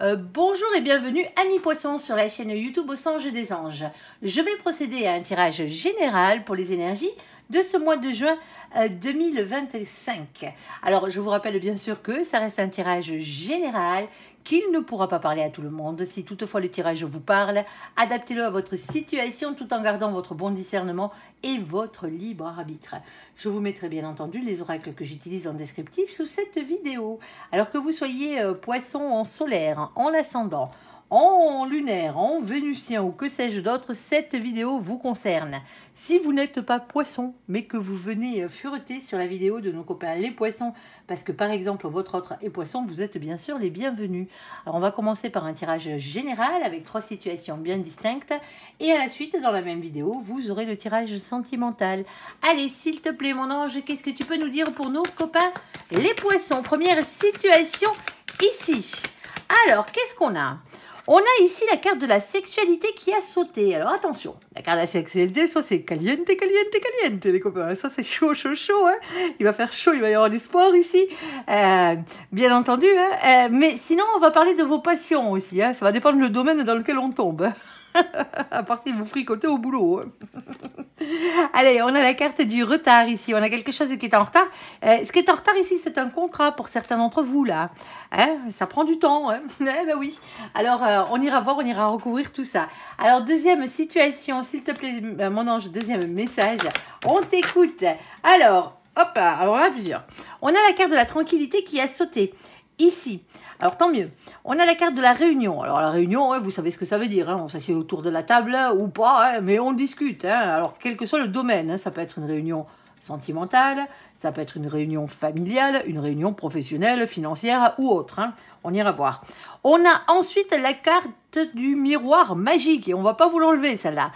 Bonjour et bienvenue amis poissons sur la chaîne YouTube Au Songe des Anges. Je vais procéder à un tirage général pour les énergies de ce mois de juin 2025. Alors je vous rappelle bien sûr que ça reste un tirage général, qu'il ne pourra pas parler à tout le monde. Si toutefois le tirage vous parle, adaptez-le à votre situation tout en gardant votre bon discernement et votre libre arbitre. Je vous mettrai bien entendu les oracles que j'utilise en descriptif sous cette vidéo. Alors que vous soyez poisson en solaire, en ascendant, en lunaire, en vénusien ou que sais-je d'autre, cette vidéo vous concerne. Si vous n'êtes pas poisson, mais que vous venez fureter sur la vidéo de nos copains les poissons, parce que par exemple votre autre est poisson, vous êtes bien sûr les bienvenus. Alors on va commencer par un tirage général avec 3 situations bien distinctes, et à la suite dans la même vidéo, vous aurez le tirage sentimental. Allez, s'il te plaît mon ange, qu'est-ce que tu peux nous dire pour nos copains les poissons? Première situation ici. Alors, qu'est-ce qu'on a? On a ici la carte de la sexualité qui a sauté. Alors attention, la carte de la sexualité, ça c'est caliente, caliente, caliente les copains. Ça c'est chaud, chaud, chaud. Hein. Il va faire chaud, il va y avoir du sport ici. Bien entendu. Hein. Mais sinon, on va parler de vos passions aussi. Hein. Ça va dépendre du domaine dans lequel on tombe. Hein. À part si vous fricotez au boulot. Hein. Allez, on a la carte du retard ici. On a quelque chose qui est en retard. Ce qui est en retard ici, c'est un contrat pour certains d'entre vous là. Hein, ça prend du temps. Hein. Ben oui. Alors, on ira voir, on ira recouvrir tout ça. Alors, deuxième situation, s'il te plaît, mon ange, deuxième message. On t'écoute. Alors, hop, alors on a plusieurs. On a la carte de la tranquillité qui a sauté ici. Alors, tant mieux. On a la carte de la réunion. Alors, la réunion, vous savez ce que ça veut dire. Hein. On s'assied autour de la table ou pas, hein, mais on discute. Hein. Alors, quel que soit le domaine, hein, ça peut être une réunion sentimentale, ça peut être une réunion familiale, une réunion professionnelle, financière ou autre. Hein. On ira voir. On a ensuite la carte du miroir magique. Et on ne va pas vous l'enlever, celle-là.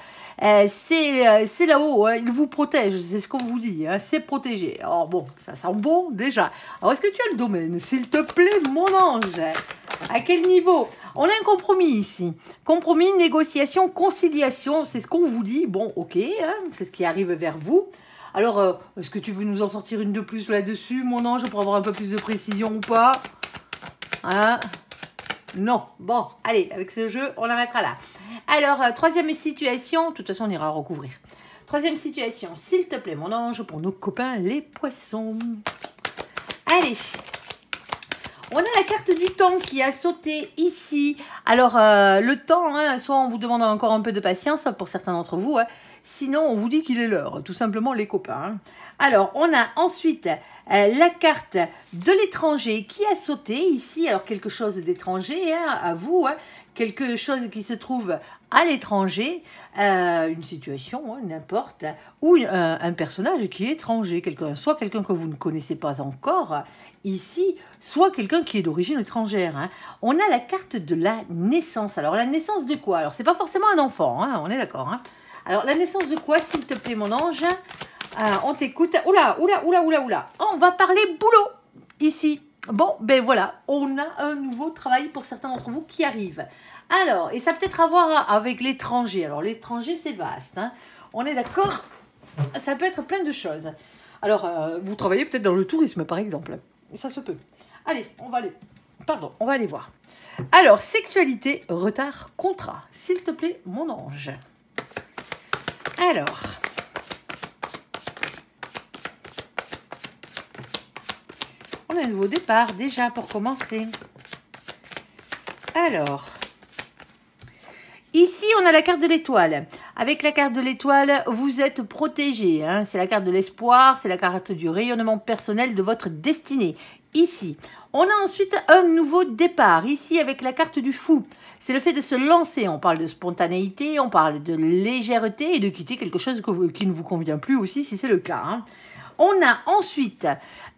C'est là-haut, hein, il vous protège, c'est ce qu'on vous dit, hein, c'est protégé. Alors bon, ça sent bon déjà. Alors est-ce que tu as le domaine, s'il te plaît, mon ange? À quel niveau? On a un compromis ici. Compromis, négociation, conciliation, c'est ce qu'on vous dit. Bon, ok, hein, c'est ce qui arrive vers vous. Alors, est-ce que tu veux nous en sortir une de plus là-dessus, mon ange, pour avoir un peu plus de précision ou pas? Hein? Non. Bon, allez, avec ce jeu, on l'arrêtera là. Alors, troisième situation, de toute façon, on ira recouvrir. Troisième situation, s'il te plaît, mon ange, pour nos copains, les poissons. Allez. On a la carte du temps qui a sauté ici. Alors, le temps, hein, soit on vous demande encore un peu de patience pour certains d'entre vous, hein, sinon on vous dit qu'il est l'heure, tout simplement les copains. Hein. Alors, on a ensuite la carte de l'étranger qui a sauté ici. Alors, quelque chose d'étranger, hein, à vous, hein, quelque chose qui se trouve à l'étranger, une situation, hein, n'importe, ou un personnage qui est étranger, soit quelqu'un que vous ne connaissez pas encore ici, soit quelqu'un qui est d'origine étrangère. Hein. On a la carte de la naissance. Alors, la naissance de quoi? Alors, c'est pas forcément un enfant, hein, on est d'accord. Hein. Alors, la naissance de quoi, s'il te plaît, mon ange? On t'écoute. Oula, oula, oula, oula, oula. On va parler boulot ici. Bon, ben voilà, on a un nouveau travail pour certains d'entre vous qui arrive. Alors, et ça peut-être à voir avec l'étranger. Alors, l'étranger, c'est vaste. Hein. On est d'accord? Ça peut être plein de choses. Alors, vous travaillez peut-être dans le tourisme, par exemple. Ça se peut. Allez, on va aller voir. Alors, sexualité, retard, contrat. S'il te plaît, mon ange. Alors... on a un nouveau départ déjà pour commencer. Alors, ici on a la carte de l'étoile. Avec la carte de l'étoile, vous êtes protégé. Hein. C'est la carte de l'espoir, c'est la carte du rayonnement personnel de votre destinée. Ici, on a ensuite un nouveau départ. Ici, avec la carte du fou, c'est le fait de se lancer. On parle de spontanéité, on parle de légèreté et de quitter quelque chose qui ne vous convient plus aussi, si c'est le cas. Hein. On a ensuite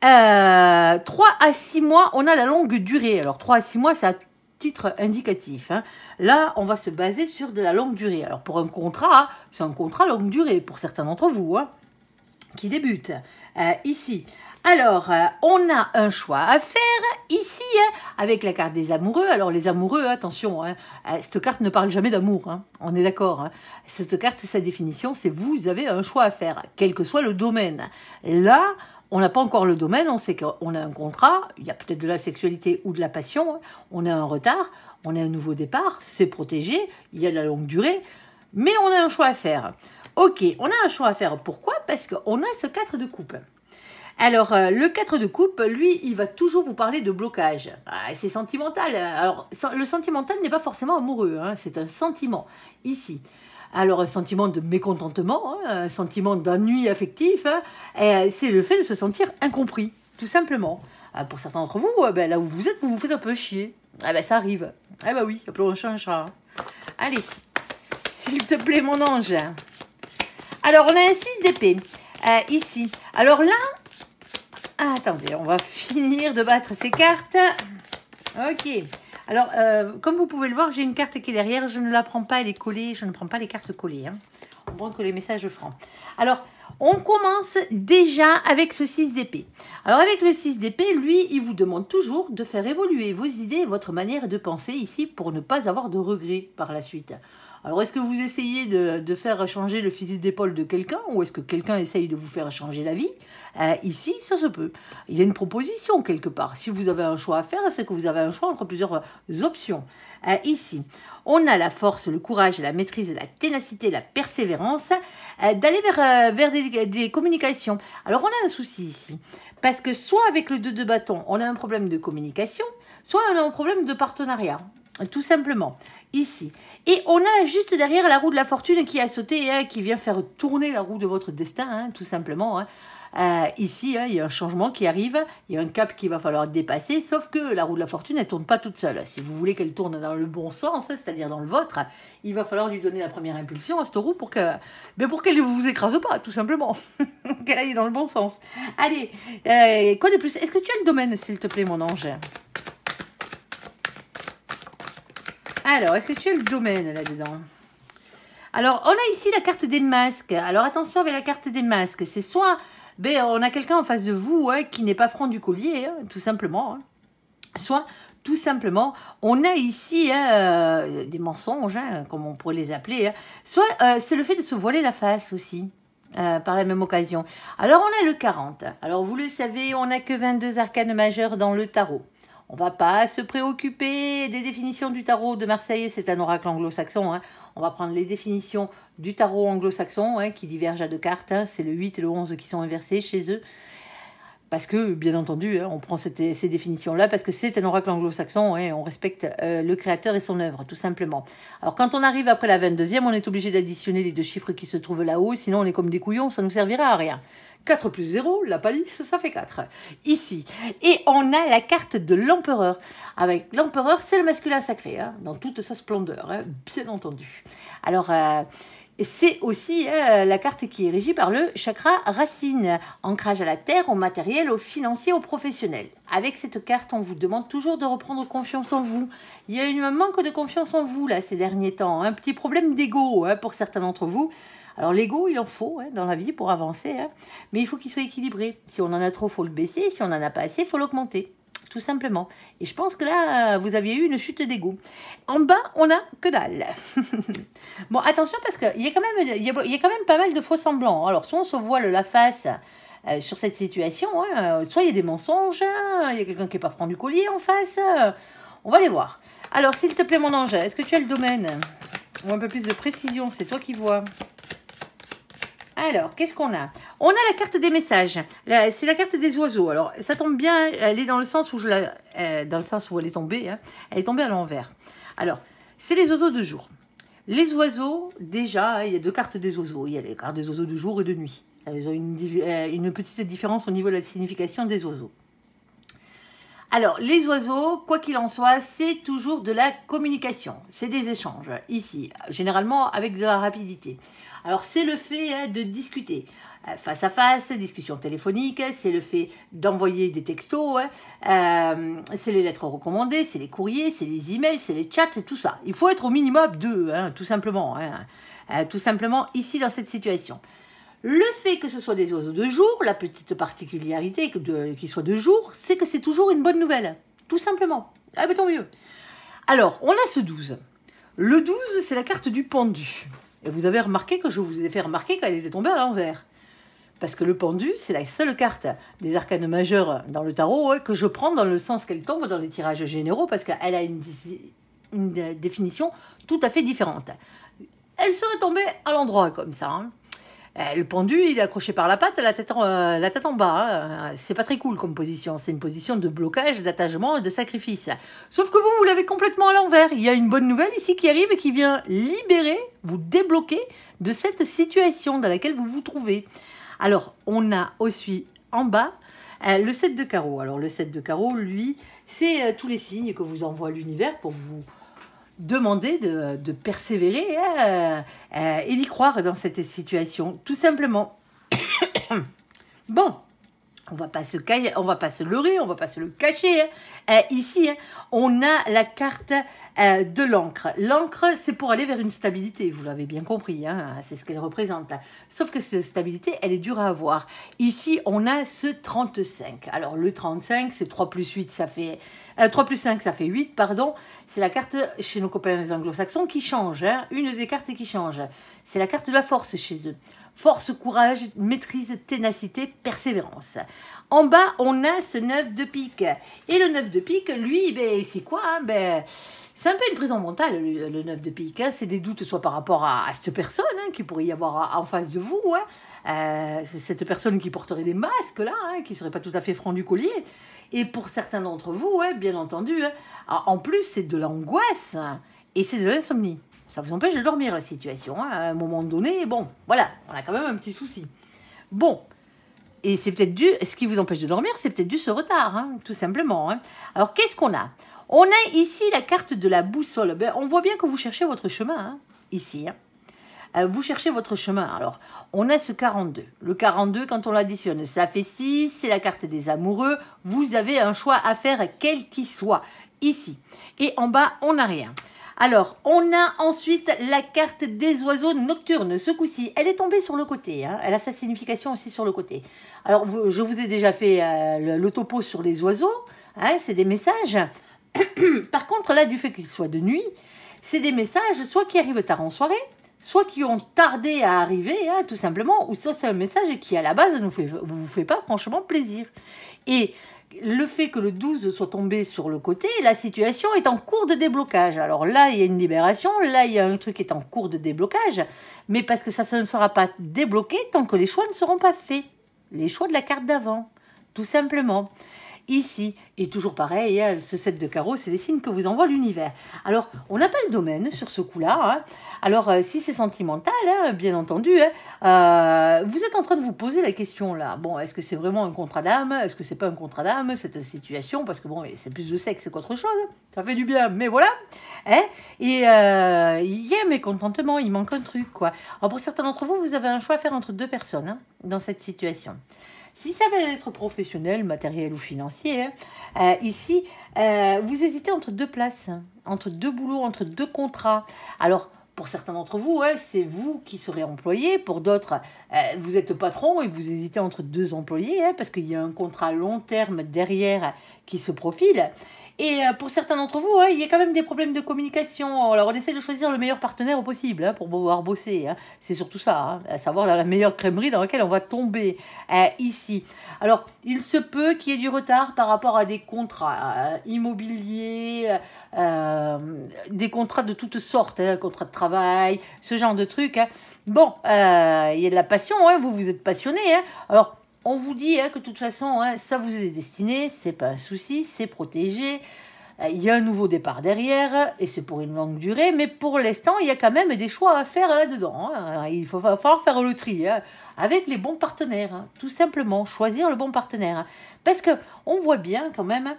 3 à 6 mois, on a la longue durée. Alors 3 à 6 mois, c'est à titre indicatif. Hein. Là, on va se baser sur de la longue durée. Alors pour un contrat, c'est un contrat longue durée pour certains d'entre vous hein, qui débutent ici. Alors, on a un choix à faire ici, hein, avec la carte des amoureux. Alors, les amoureux, attention, hein, cette carte ne parle jamais d'amour, hein, on est d'accord. Hein. Cette carte, sa définition, c'est vous avez un choix à faire, quel que soit le domaine. Là, On n'a pas encore le domaine, on sait qu'on a un contrat, il y a peut-être de la sexualité ou de la passion, hein. On a un retard, on a un nouveau départ, c'est protégé, il y a de la longue durée, mais on a un choix à faire. Ok, on a un choix à faire. Pourquoi? Parce qu'on a ce 4 de coupe. Alors, le 4 de coupe, lui, il va toujours vous parler de blocage. Ah, c'est sentimental. Alors, le sentimental n'est pas forcément amoureux, hein, c'est un sentiment, ici. Alors, un sentiment de mécontentement, hein, un sentiment d'ennui affectif, hein, c'est le fait de se sentir incompris, tout simplement. Pour certains d'entre vous, ben, là où vous êtes, vous vous faites un peu chier. Ah ben, ça arrive. Ah ben oui, appelons un chat un chat. Allez, s'il te plaît, mon ange. Alors, on a un 6 d'épée, ici. Alors là, attendez, on va finir de battre ces cartes. Ok. Alors, comme vous pouvez le voir, j'ai une carte qui est derrière. Je ne la prends pas, elle est collée. Je ne prends pas les cartes collées. Hein. On prend que les messages francs. Alors, on commence déjà avec ce 6 d'épée. Alors, avec le 6 d'épée, lui, il vous demande toujours de faire évoluer vos idées et votre manière de penser ici pour ne pas avoir de regrets par la suite. Alors, est-ce que vous essayez de faire changer le fusil d'épaule de quelqu'un ou est-ce que quelqu'un essaye de vous faire changer la vie? Ici, ça se peut. Il y a une proposition quelque part. Si vous avez un choix à faire, c'est que vous avez un choix entre plusieurs options. Ici, on a la force, le courage, la maîtrise, la ténacité, la persévérance d'aller vers des communications. Alors, on a un souci ici. Parce que soit avec le 2 de bâton, on a un problème de communication, soit on a un problème de partenariat. Tout simplement, ici. Et on a juste derrière la roue de la fortune qui a sauté, hein, qui vient faire tourner la roue de votre destin, hein, tout simplement. Hein. Ici, hein, il y a un changement qui arrive, il y a un cap qu'il va falloir dépasser, sauf que la roue de la fortune, elle ne tourne pas toute seule. Si vous voulez qu'elle tourne dans le bon sens, hein, c'est-à-dire dans le vôtre, il va falloir lui donner la première impulsion à cette roue pour qu'elle ne vous écrase pas, tout simplement. Qu'elle aille dans le bon sens. Allez, quoi de plus? Est-ce que tu as le domaine, s'il te plaît, mon ange? Alors, est-ce que tu as le domaine là-dedans? Alors, on a ici la carte des masques. Alors, attention avec la carte des masques. C'est soit, on a quelqu'un en face de vous qui n'est pas franc du collier, hein, tout simplement. Hein. Soit, tout simplement, on a ici des mensonges, hein, comme on pourrait les appeler. Hein. Soit, c'est le fait de se voiler la face aussi. Par la même occasion. Alors, on a le 40. Alors, vous le savez, on n'a que 22 arcanes majeures dans le tarot. On ne va pas se préoccuper des définitions du tarot de Marseille, c'est un oracle anglo-saxon. Hein. On va prendre les définitions du tarot anglo-saxon qui divergent à 2 cartes. Hein. C'est le 8 et le 11 qui sont inversés chez eux. Parce que, bien entendu, hein, on prend ces définitions-là parce que c'est un oracle anglo-saxon et on respecte le créateur et son œuvre, tout simplement. Alors, quand on arrive après la 22e, on est obligé d'additionner les 2 chiffres qui se trouvent là-haut, sinon on est comme des couillons, ça ne nous servira à rien. 4 plus 0, la palisse, ça fait 4. Ici. Et on a la carte de l'empereur. Avec l'empereur, c'est le masculin sacré, hein, dans toute sa splendeur, hein, bien entendu. Alors, c'est aussi la carte qui est régie par le chakra racine. Ancrage à la terre, au matériel, au financier, au professionnel. Avec cette carte, on vous demande toujours de reprendre confiance en vous. Il y a un manque de confiance en vous, là, ces derniers temps. Un petit problème d'ego, hein, pour certains d'entre vous. Alors l'ego, il en faut dans la vie pour avancer, hein, mais il faut qu'il soit équilibré. Si on en a trop, il faut le baisser. Si on en a pas assez, il faut l'augmenter, tout simplement. Et je pense que là, vous aviez eu une chute d'ego. En bas, on a que dalle. Bon, attention parce qu'il y a quand même pas mal de faux semblants. Alors, soit on se voile la face sur cette situation, hein, soit il y a des mensonges, hein, il y a quelqu'un qui n'est pas franc du collier en face. On va les voir. Alors, s'il te plaît, mon ange, est-ce que tu as le domaine? Ou un peu plus de précision, c'est toi qui vois. Alors, qu'est-ce qu'on a? On a la carte des messages. C'est la carte des oiseaux. Alors, ça tombe bien, elle est dans le sens où dans le sens où elle est tombée. Hein, elle est tombée à l'envers. Alors, c'est les oiseaux de jour. Les oiseaux, déjà, il y a 2 cartes des oiseaux. Il y a les cartes des oiseaux de jour et de nuit. Elles ont une petite différence au niveau de la signification des oiseaux. Alors, les oiseaux, quoi qu'il en soit, c'est toujours de la communication. C'est des échanges, ici, généralement avec de la rapidité. Alors, c'est le fait de discuter face à face, discussion téléphonique, c'est le fait d'envoyer des textos, c'est les lettres recommandées, c'est les courriers, c'est les emails, c'est les chats, tout ça. Il faut être au minimum 2, tout simplement. Tout simplement, ici, dans cette situation. Le fait que ce soit des oiseaux de jour, la petite particularité qu'ils soient de jour, c'est que c'est toujours une bonne nouvelle. Tout simplement. Ah ben tant mieux. Alors, on a ce 12. Le 12, c'est la carte du pendu. Et vous avez remarqué que je vous ai fait remarquer qu'elle était tombée à l'envers. Parce que le pendu, c'est la seule carte des arcanes majeurs dans le tarot que je prends dans le sens qu'elle tombe dans les tirages généraux, parce qu'elle a une définition tout à fait différente. Elle serait tombée à l'endroit comme ça. Hein. Le pendu, il est accroché par la patte, la tête en bas. Hein. C'est pas très cool comme position. C'est une position de blocage, d'attachement et de sacrifice. Sauf que vous l'avez complètement à l'envers. Il y a une bonne nouvelle ici qui arrive et qui vient libérer, vous débloquer de cette situation dans laquelle vous vous trouvez. Alors, on a aussi en bas le 7 de carreau. Alors, le 7 de carreau, lui, c'est tous les signes que vous envoie l'univers pour vous demander de persévérer et d'y croire dans cette situation, tout simplement. Bon, on va pas se leurrer, on va pas se le cacher. Ici, on a la carte de l'encre. L'encre, c'est pour aller vers une stabilité, vous l'avez bien compris, hein, c'est ce qu'elle représente. Sauf que cette stabilité, elle est dure à avoir. Ici, on a ce 35. Alors, le 35, c'est 3 plus 8, ça fait... 3 plus 5, ça fait 8, pardon. C'est la carte, chez nos copains les anglo-saxons, qui change. Hein, une des cartes qui change. C'est la carte de la force chez eux. Force, courage, maîtrise, ténacité, persévérance. En bas, on a ce 9 de pique. Et le 9 de pique, lui, ben, c'est quoi hein, ben, c'est un peu une prison mentale, le 9 de pique. Hein. C'est des doutes soit par rapport à cette personne hein, qui pourrait y avoir en face de vous. Hein. Cette personne qui porterait des masques, là, hein, qui ne serait pas tout à fait franc du collier. Et pour certains d'entre vous, hein, bien entendu, hein, en plus, c'est de l'angoisse hein, et c'est de l'insomnie. Ça vous empêche de dormir, la situation. Hein. À un moment donné, bon, voilà, on a quand même un petit souci. Bon, et c'est peut-être dû, ce qui vous empêche de dormir, c'est peut-être dû ce retard, hein, tout simplement. Hein. Alors, qu'est-ce qu'on a? On a ici la carte de la boussole. Ben, on voit bien que vous cherchez votre chemin, hein, ici. Hein. Vous cherchez votre chemin. Alors, on a ce 42. Le 42, quand on l'additionne, ça fait 6. C'est la carte des amoureux. Vous avez un choix à faire, quel qu'il soit, ici. Et en bas, on n'a rien. Alors, on a ensuite la carte des oiseaux nocturnes. Ce coup-ci, elle est tombée sur le côté. Hein. Elle a sa signification aussi sur le côté. Alors, je vous ai déjà fait le topo sur les oiseaux. Hein, c'est des messages. Par contre, là, du fait qu'il soit de nuit, c'est des messages soit qui arrivent tard en soirée, soit qui ont tardé à arriver, hein, tout simplement, ou soit c'est un message qui, à la base, ne vous fait pas franchement plaisir. Et le fait que le 12 soit tombé sur le côté, la situation est en cours de déblocage. Alors là, il y a une libération, là, il y a un truc qui est en cours de déblocage, mais parce que ça ne sera pas débloqué tant que les choix ne seront pas faits. Les choix de la carte d'avant, tout simplement. Ici, et toujours pareil, hein, ce 7 de carreau, c'est les signes que vous envoie l'univers. Alors, on n'a pas le domaine sur ce coup-là. Hein. Alors, si c'est sentimental, hein, bien entendu, hein, vous êtes en train de vous poser la question là. Bon, est-ce que c'est vraiment un contrat d'âme? Est-ce que c'est pas un contrat d'âme, cette situation? Parce que bon, c'est plus de sexe qu'autre chose. Ça fait du bien, mais voilà. Hein. Et il y a un mécontentement, il manque un truc, quoi. Alors, pour certains d'entre vous, vous avez un choix à faire entre deux personnes hein, dans cette situation. Si ça va être professionnel, matériel ou financier, hein, ici, vous hésitez entre deux places, hein, entre deux boulots, entre deux contrats. Alors, pour certains d'entre vous, hein, c'est vous qui serez employé. Pour d'autres, vous êtes patron et vous hésitez entre deux employés hein, parce qu'il y a un contrat long terme derrière qui se profile. Et pour certains d'entre vous, hein, il y a quand même des problèmes de communication. Alors, on essaie de choisir le meilleur partenaire possible hein, pour pouvoir bosser. Hein. C'est surtout ça, hein, à savoir dans la meilleure crèmerie dans laquelle on va tomber ici. Alors, il se peut qu'il y ait du retard par rapport à des contrats immobiliers, des contrats de toutes sortes, hein, contrats de travail, ce genre de trucs. Hein. Bon, il y a de la passion, hein, vous êtes passionné. Hein. Alors, on vous dit hein, que de toute façon, hein, ça vous est destiné, c'est pas un souci, c'est protégé. Il y a un nouveau départ derrière, et c'est pour une longue durée, mais pour l'instant, il y a quand même des choix à faire là-dedans. Hein. Il va falloir faire le tri hein, avec les bons partenaires, hein, tout simplement, choisir le bon partenaire. Hein. Parce qu'on voit bien quand même...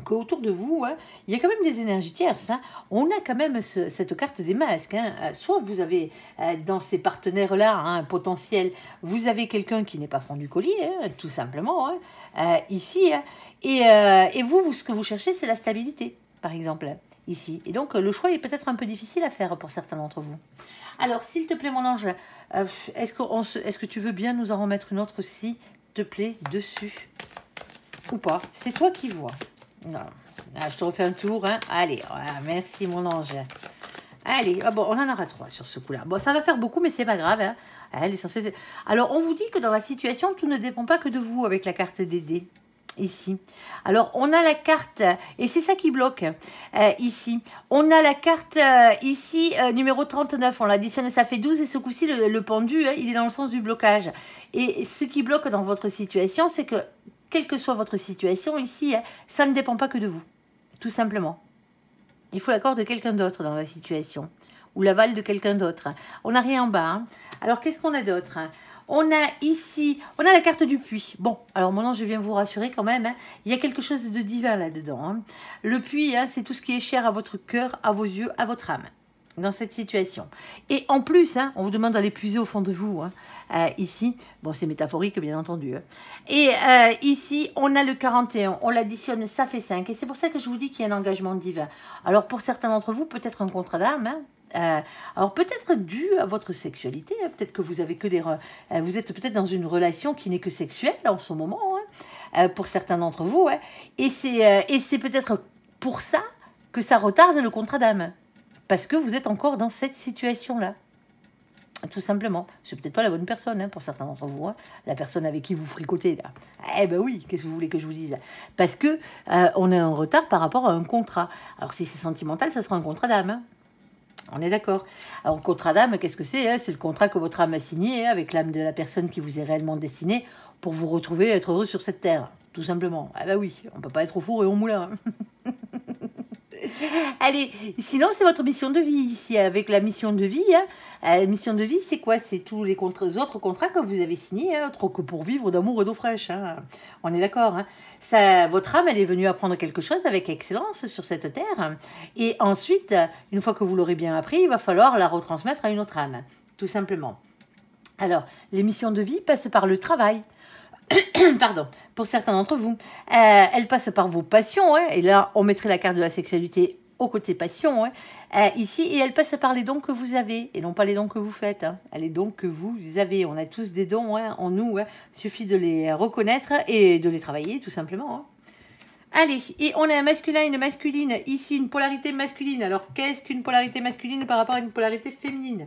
qu'autour de vous, hein, il y a quand même des énergies tierces. Hein. On a quand même cette carte des masques. Hein. Soit vous avez dans ces partenaires-là hein, un potentiel, vous avez quelqu'un qui n'est pas franc du collier, hein, tout simplement, hein, ici. Hein. Et vous, ce que vous cherchez, c'est la stabilité, par exemple, ici. Et donc, le choix est peut-être un peu difficile à faire pour certains d'entre vous. Alors, s'il te plaît, mon ange, est-ce que tu veux bien nous en remettre une autre, s'il te plaît, dessus? Ou pas? C'est toi qui vois. Non. Ah, je te refais un tour. Hein. Allez, voilà, merci mon ange. Allez, ah bon, on en aura 3 sur ce coup-là. Bon, ça va faire beaucoup, mais c'est pas grave. Hein. L'essentiel, alors, on vous dit que dans la situation, tout ne dépend pas que de vous avec la carte des dés. Ici. Alors, on a la carte, et c'est ça qui bloque, ici. On a la carte, ici, numéro 39, on l'additionne, ça fait 12, et ce coup-ci, le pendu, hein, il est dans le sens du blocage. Et ce qui bloque dans votre situation, c'est que, quelle que soit votre situation, ici, hein, ça ne dépend pas que de vous, tout simplement. Il faut l'accord de quelqu'un d'autre dans la situation, ou l'aval de quelqu'un d'autre. On n'a rien en bas. Hein. Alors, qu'est-ce qu'on a d'autre? On a ici, on a la carte du puits. Bon, alors maintenant, je viens vous rassurer quand même. Hein, il y a quelque chose de divin là-dedans. Hein. Le puits, hein, c'est tout ce qui est cher à votre cœur, à vos yeux, à votre âme, dans cette situation. Et en plus, hein, on vous demande d'aller puiser au fond de vous. Hein, ici, bon, c'est métaphorique, bien entendu. Hein. Et ici, on a le 41. On l'additionne, ça fait 5. Et c'est pour ça que je vous dis qu'il y a un engagement divin. Alors, pour certains d'entre vous, peut-être un contrat d'âme, hein, alors peut-être dû à votre sexualité, hein, peut-être que vous avez que des, vous êtes peut-être dans une relation qui n'est que sexuelle en ce moment, hein, pour certains d'entre vous, hein, et c'est peut-être pour ça que ça retarde le contrat d'âme, parce que vous êtes encore dans cette situation-là, tout simplement. C'est peut-être pas la bonne personne hein, pour certains d'entre vous, hein, la personne avec qui vous fricotez là. Eh ben oui, qu'est-ce que vous voulez que je vous dise? Parce que on a un retard par rapport à un contrat. Alors si c'est sentimental, ça sera un contrat d'âme. Hein. On est d'accord. Alors, contrat d'âme, qu'est-ce que c'est hein? C'est le contrat que votre âme a signé hein, avec l'âme de la personne qui vous est réellement destinée pour vous retrouver et être heureux sur cette terre, tout simplement. Ah bah oui, on peut pas être au four et au moulin. Hein. Allez, sinon c'est votre mission de vie ici, avec la mission de vie. Hein. La mission de vie, c'est quoi? C'est tous les autres contrats que vous avez signés, hein, autres que pour vivre d'amour et d'eau fraîche. Hein. On est d'accord. Hein. Votre âme, elle est venue apprendre quelque chose avec excellence sur cette terre. Et ensuite, une fois que vous l'aurez bien appris, il va falloir la retransmettre à une autre âme, tout simplement. Alors, les missions de vie passent par le travail. Pardon, pour certains d'entre vous. Elle passe par vos passions, hein, et là, on mettrait la carte de la sexualité au côté passion, hein, ici, et elle passe par les dons que vous avez, et non pas les dons que vous faites, hein, les dons que vous avez. On a tous des dons hein, en nous, hein, suffit de les reconnaître et de les travailler, tout simplement. Hein. Allez, et on a un masculin et une masculine, ici, une polarité masculine. Alors, qu'est-ce qu'une polarité masculine par rapport à une polarité féminine?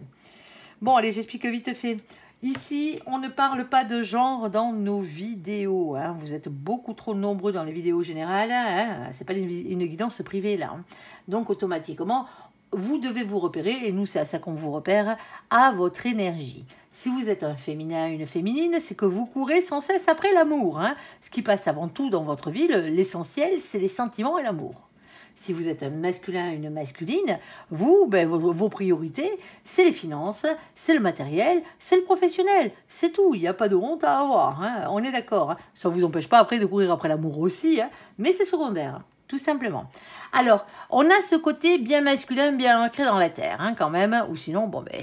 Bon, allez, j'explique vite fait. Ici, on ne parle pas de genre dans nos vidéos. Hein. Vous êtes beaucoup trop nombreux dans les vidéos générales. Hein. Ce n'est pas une guidance privée, là. Hein. Donc, automatiquement, vous devez vous repérer, et nous, c'est à ça qu'on vous repère, à votre énergie. Si vous êtes un féminin, une féminine, c'est que vous courez sans cesse après l'amour. Hein. Ce qui passe avant tout dans votre vie, l'essentiel, c'est les sentiments et l'amour. Si vous êtes un masculin, une masculine, vous, ben, vos priorités, c'est les finances, c'est le matériel, c'est le professionnel. C'est tout, il n'y a pas de honte à avoir, hein. On est d'accord. Hein. Ça ne vous empêche pas après de courir après l'amour aussi, hein, mais c'est secondaire, tout simplement. Alors, on a ce côté bien masculin, bien ancré dans la terre, hein, quand même, ou sinon, bon, ben,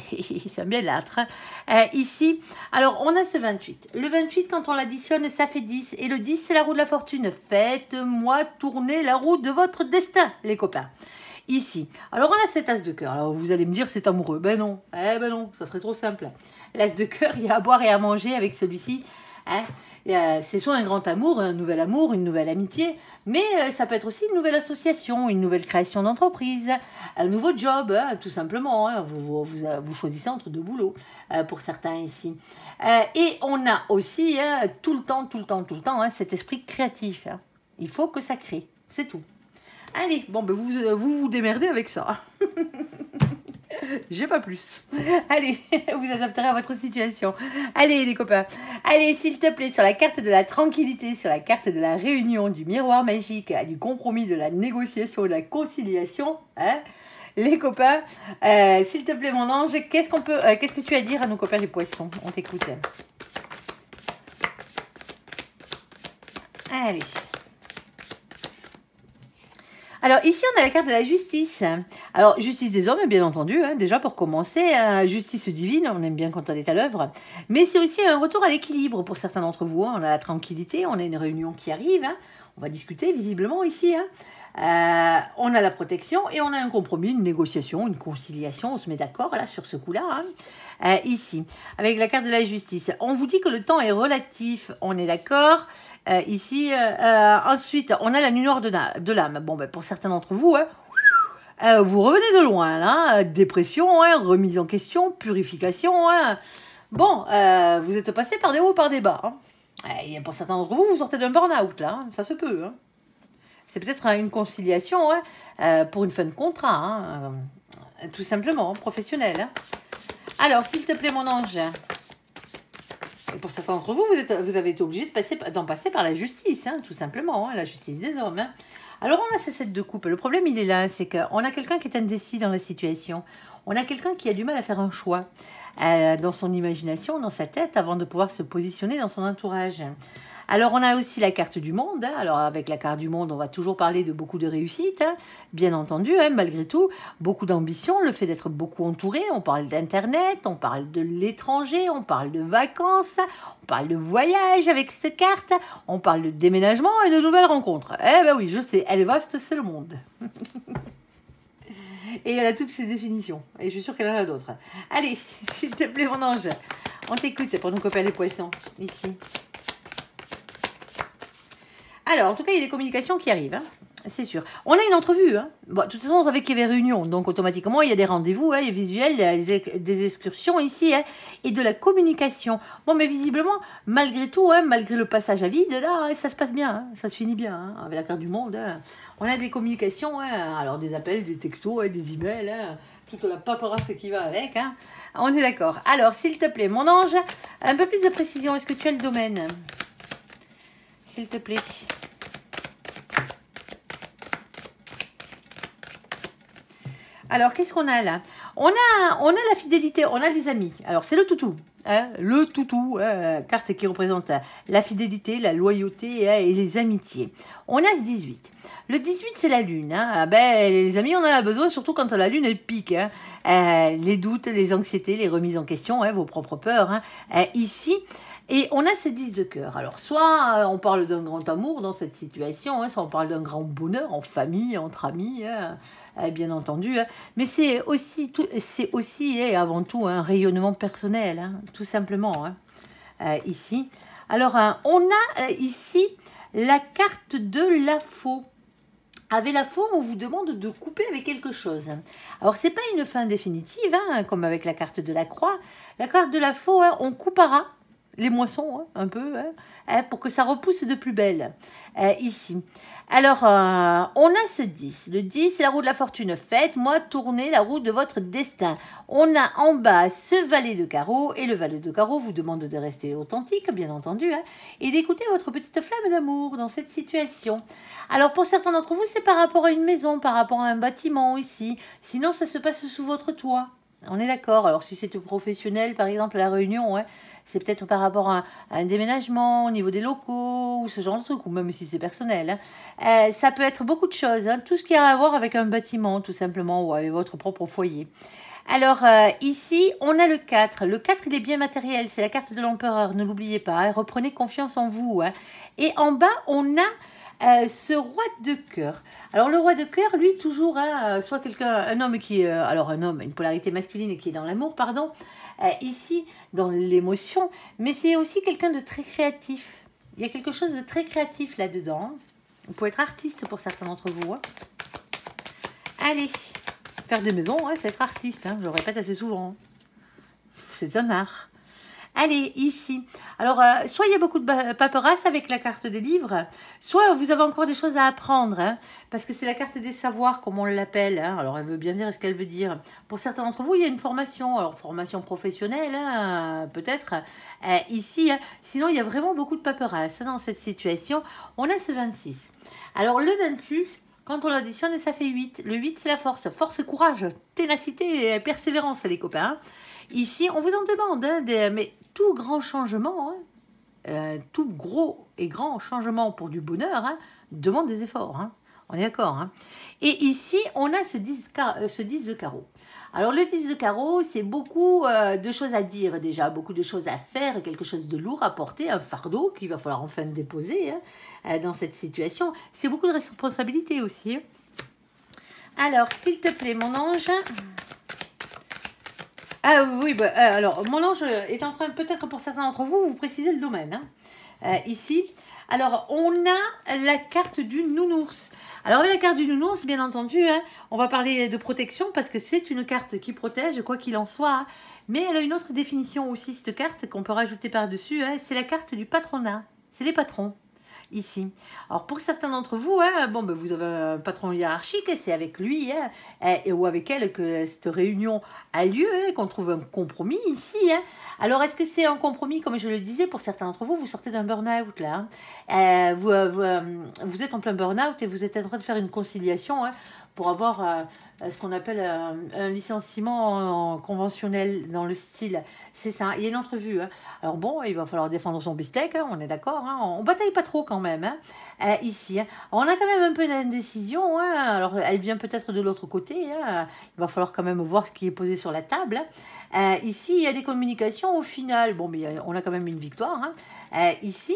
c'est un bien l'âtre. Ici, alors, on a ce 28. Le 28, quand on l'additionne, ça fait 10, et le 10, c'est la roue de la fortune. Faites-moi tourner la roue de votre destin, les copains. Ici, alors on a cet as de cœur. Alors, vous allez me dire, c'est amoureux. Ben non, non, ça serait trop simple. L'as de cœur, il y a à boire et à manger avec celui-ci, hein. C'est soit un grand amour, une nouvelle amitié, mais ça peut être aussi une nouvelle association, une nouvelle création d'entreprise, un nouveau job, hein, tout simplement. Hein, vous choisissez entre deux boulots pour certains ici. Et on a aussi hein, tout le temps, hein, cet esprit créatif. Hein. Il faut que ça crée, c'est tout. Allez, bon, ben vous démerdez avec ça. J'ai pas plus. Allez, vous adapterez à votre situation. Allez les copains. Allez, s'il te plaît, sur la carte de la tranquillité, sur la carte de la réunion, du miroir magique, du compromis, de la négociation, de la conciliation, hein, les copains, s'il te plaît mon ange, qu'est-ce que tu as à dire à nos copains les poissons? On t'écoute. Allez. Alors ici, on a la carte de la justice. Alors, justice des hommes, bien entendu, hein, déjà pour commencer, justice divine, on aime bien quand elle est à l'œuvre, mais c'est aussi un retour à l'équilibre pour certains d'entre vous. Hein. On a la tranquillité, on a une réunion qui arrive, hein. On va discuter visiblement ici. Hein. On a la protection et on a un compromis, une négociation, une conciliation, on se met d'accord là sur ce coup-là. Hein. Ici, avec la carte de la justice, on vous dit que le temps est relatif, on est d'accord. Ici, ensuite, on a la nuit noire de l'âme. Bon, ben, pour certains d'entre vous, hein, Vous revenez de loin, là. Dépression, hein, remise en question, purification. Hein. Bon, vous êtes passé par des hauts, par des bas. Hein. Et pour certains d'entre vous, vous sortez d'un burn-out, là. Hein. Ça se peut. Hein. C'est peut-être une conciliation hein, pour une fin de contrat. Hein. Tout simplement, professionnelle. Hein. Alors, s'il te plaît, mon ange. Et pour certains d'entre vous, vous avez été obligé d'en passer par la justice, hein, tout simplement, hein, la justice des hommes. Hein. Alors, on a ces 7 de coupe. Le problème, il est là, c'est qu'on a quelqu'un qui est indécis dans la situation. On a quelqu'un qui a du mal à faire un choix dans son imagination, dans sa tête, avant de pouvoir se positionner dans son entourage. Alors, on a aussi la carte du monde. Hein. Alors, avec la carte du monde, on va toujours parler de beaucoup de réussite, hein. Bien entendu, hein, malgré tout. Beaucoup d'ambition, le fait d'être beaucoup entouré. On parle d'Internet, on parle de l'étranger, on parle de vacances, on parle de voyage avec cette carte, on parle de déménagement et de nouvelles rencontres. Eh ben oui, je sais, elle est vaste, c'est le monde. Et elle a toutes ses définitions. Et je suis sûre qu'elle en a d'autres. Allez, s'il te plaît, mon ange, on t'écoute pour nos copains les poissons, ici. Alors, en tout cas, il y a des communications qui arrivent, hein, c'est sûr. On a une entrevue. Hein. Bon, de toute façon, on savait qu'il y avait réunion, donc automatiquement, il y a des rendez-vous, hein, les visuels, des excursions ici, hein, et de la communication. Bon, mais visiblement, malgré tout, hein, malgré le passage à vide, là, ça se passe bien, hein, ça se finit bien, hein, avec la carte du monde. Hein. On a des communications, hein, alors des appels, des textos, hein, des emails, hein, toute la paperasse qui va avec. Hein. On est d'accord. Alors, s'il te plaît, mon ange, un peu plus de précision, est-ce que tu as le domaine ? S'il te plaît. Alors, qu'est-ce qu'on a là? On a la fidélité, on a les amis. Alors, c'est le toutou. Hein, le toutou, carte qui représente la fidélité, la loyauté hein, et les amitiés. On a ce 18. Le 18, c'est la lune. Hein. Ah ben, les amis, on en a besoin, surtout quand la lune, elle pique. Hein. Les doutes, les anxiétés, les remises en question, hein, vos propres peurs. Hein. Ici, et on a ce 10 de cœur. Alors, soit on parle d'un grand amour dans cette situation, hein, soit on parle d'un grand bonheur en famille, entre amis, hein, bien entendu. Hein, mais c'est aussi et avant tout un rayonnement personnel, hein, tout simplement, hein, ici. Alors, on a ici la carte de la faux. Avec la faux, on vous demande de couper avec quelque chose. Alors, c'est pas une fin définitive, hein, comme avec la carte de la croix. La carte de la faux, hein, on coupera les moissons, hein, un peu, hein, pour que ça repousse de plus belle, ici. Alors, on a ce 10. Le 10, c'est la roue de la fortune. Faites-moi tourner la roue de votre destin. On a en bas ce valet de carreau, et le valet de carreau vous demande de rester authentique, bien entendu, hein, et d'écouter votre petite flamme d'amour dans cette situation. Alors, pour certains d'entre vous, c'est par rapport à une maison, par rapport à un bâtiment ici. Sinon, ça se passe sous votre toit. On est d'accord. Alors, si c'est professionnel, par exemple, la réunion, hein, c'est peut-être par rapport à un déménagement au niveau des locaux ou ce genre de truc, ou même si c'est personnel. Hein. Ça peut être beaucoup de choses, hein, tout ce qui a à voir avec un bâtiment, tout simplement, ou avec votre propre foyer. Alors, ici, on a le 4. Le 4, il est bien matériel, c'est la carte de l'empereur, ne l'oubliez pas, hein, reprenez confiance en vous. Hein. Et en bas, on a ce roi de cœur. Alors le roi de cœur, lui, toujours, hein, soit un homme qui est, alors un homme, une polarité masculine qui est dans l'amour, pardon, ici, dans l'émotion, mais c'est aussi quelqu'un de très créatif. Il y a quelque chose de très créatif là-dedans. Hein. Vous pouvez être artiste pour certains d'entre vous. Hein. Allez, faire des maisons, hein, c'est être artiste, hein, je le répète assez souvent. C'est un art. Allez, ici. Alors, soit il y a beaucoup de paperasse avec la carte des livres, soit vous avez encore des choses à apprendre, hein, parce que c'est la carte des savoirs, comme on l'appelle. Hein. Alors, elle veut bien dire ce qu'elle veut dire. Pour certains d'entre vous, il y a une formation, alors formation professionnelle, hein, peut-être, ici. Hein. Sinon, il y a vraiment beaucoup de paperasse dans cette situation. On a ce 26. Alors, le 26... Quand on l'additionne, ça fait 8. Le 8, c'est la force. Force, courage, ténacité et persévérance, les copains. Ici, on vous en demande, hein, mais tout grand changement, hein, tout gros et grand changement pour du bonheur, hein, demande des efforts. Hein. On est d'accord. Hein. Et ici, on a ce 10 de carreau. Alors, le 10 de carreau, c'est beaucoup de choses à dire déjà, beaucoup de choses à faire, quelque chose de lourd à porter, un fardeau qu'il va falloir enfin déposer hein, dans cette situation. C'est beaucoup de responsabilités aussi. Alors, s'il te plaît, mon ange... Ah oui, bah, alors, mon ange est en train, peut-être pour certains d'entre vous, vous précisez le domaine. Hein. Ici, Alors, on a la carte du nounours. Alors, la carte du nounours, bien entendu, hein, on va parler de protection parce que c'est une carte qui protège, quoi qu'il en soit. Hein. Mais elle a une autre définition aussi, cette carte, qu'on peut rajouter par-dessus. Hein, c'est la carte du patronat. C'est les patrons. Ici. Alors pour certains d'entre vous, hein, bon, ben, vous avez un patron hiérarchique, c'est avec lui hein, ou avec elle que cette réunion a lieu, hein, qu'on trouve un compromis ici. Hein. Alors est-ce que c'est un compromis, comme je le disais, pour certains d'entre vous, vous sortez d'un burn-out là. Hein. Vous êtes en plein burn-out et vous êtes en train de faire une conciliation hein, pour avoir ce qu'on appelle un licenciement conventionnel dans le style. C'est ça, il y a une entrevue. Hein. Alors bon, il va falloir défendre son bistec, hein, on est d'accord. Hein, on bataille pas trop quand même, hein, ici. Hein. On a quand même un peu d'indécision. Hein, alors elle vient peut-être de l'autre côté. Hein, il va falloir quand même voir ce qui est posé sur la table. Hein. Ici, il y a des communications au final. Bon, mais on a quand même une victoire. Hein, ici,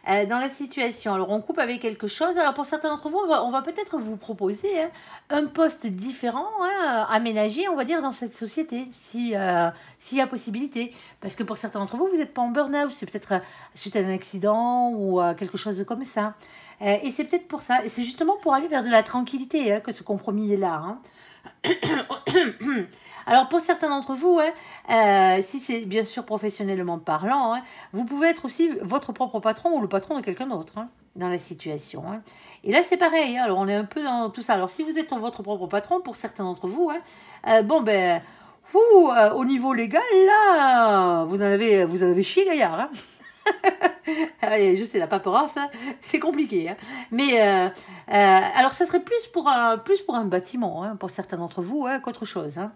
dans la situation. Alors on coupe avec quelque chose. Alors pour certains d'entre vous, on va peut-être vous proposer hein, un poste différent, hein, aménagé, on va dire, dans cette société, s'il y a possibilité. Parce que pour certains d'entre vous, vous n'êtes pas en burn-out, c'est peut-être suite à un accident ou quelque chose comme ça. Et c'est peut-être pour ça. Et c'est justement pour aller vers de la tranquillité hein, que ce compromis est là. Hein. Alors pour certains d'entre vous, hein, si c'est bien sûr professionnellement parlant, hein, vous pouvez être aussi votre propre patron ou le patron de quelqu'un d'autre hein, dans la situation. Hein. Et là c'est pareil, hein, alors on est un peu dans tout ça. Alors si vous êtes votre propre patron, pour certains d'entre vous, hein, bon ben, au niveau légal, là, vous en avez chié gaillard. Hein. Allez, je sais, la paperasse, hein, c'est compliqué. Hein. Mais alors, ça serait plus pour un bâtiment, hein, pour certains d'entre vous, hein, qu'autre chose, hein,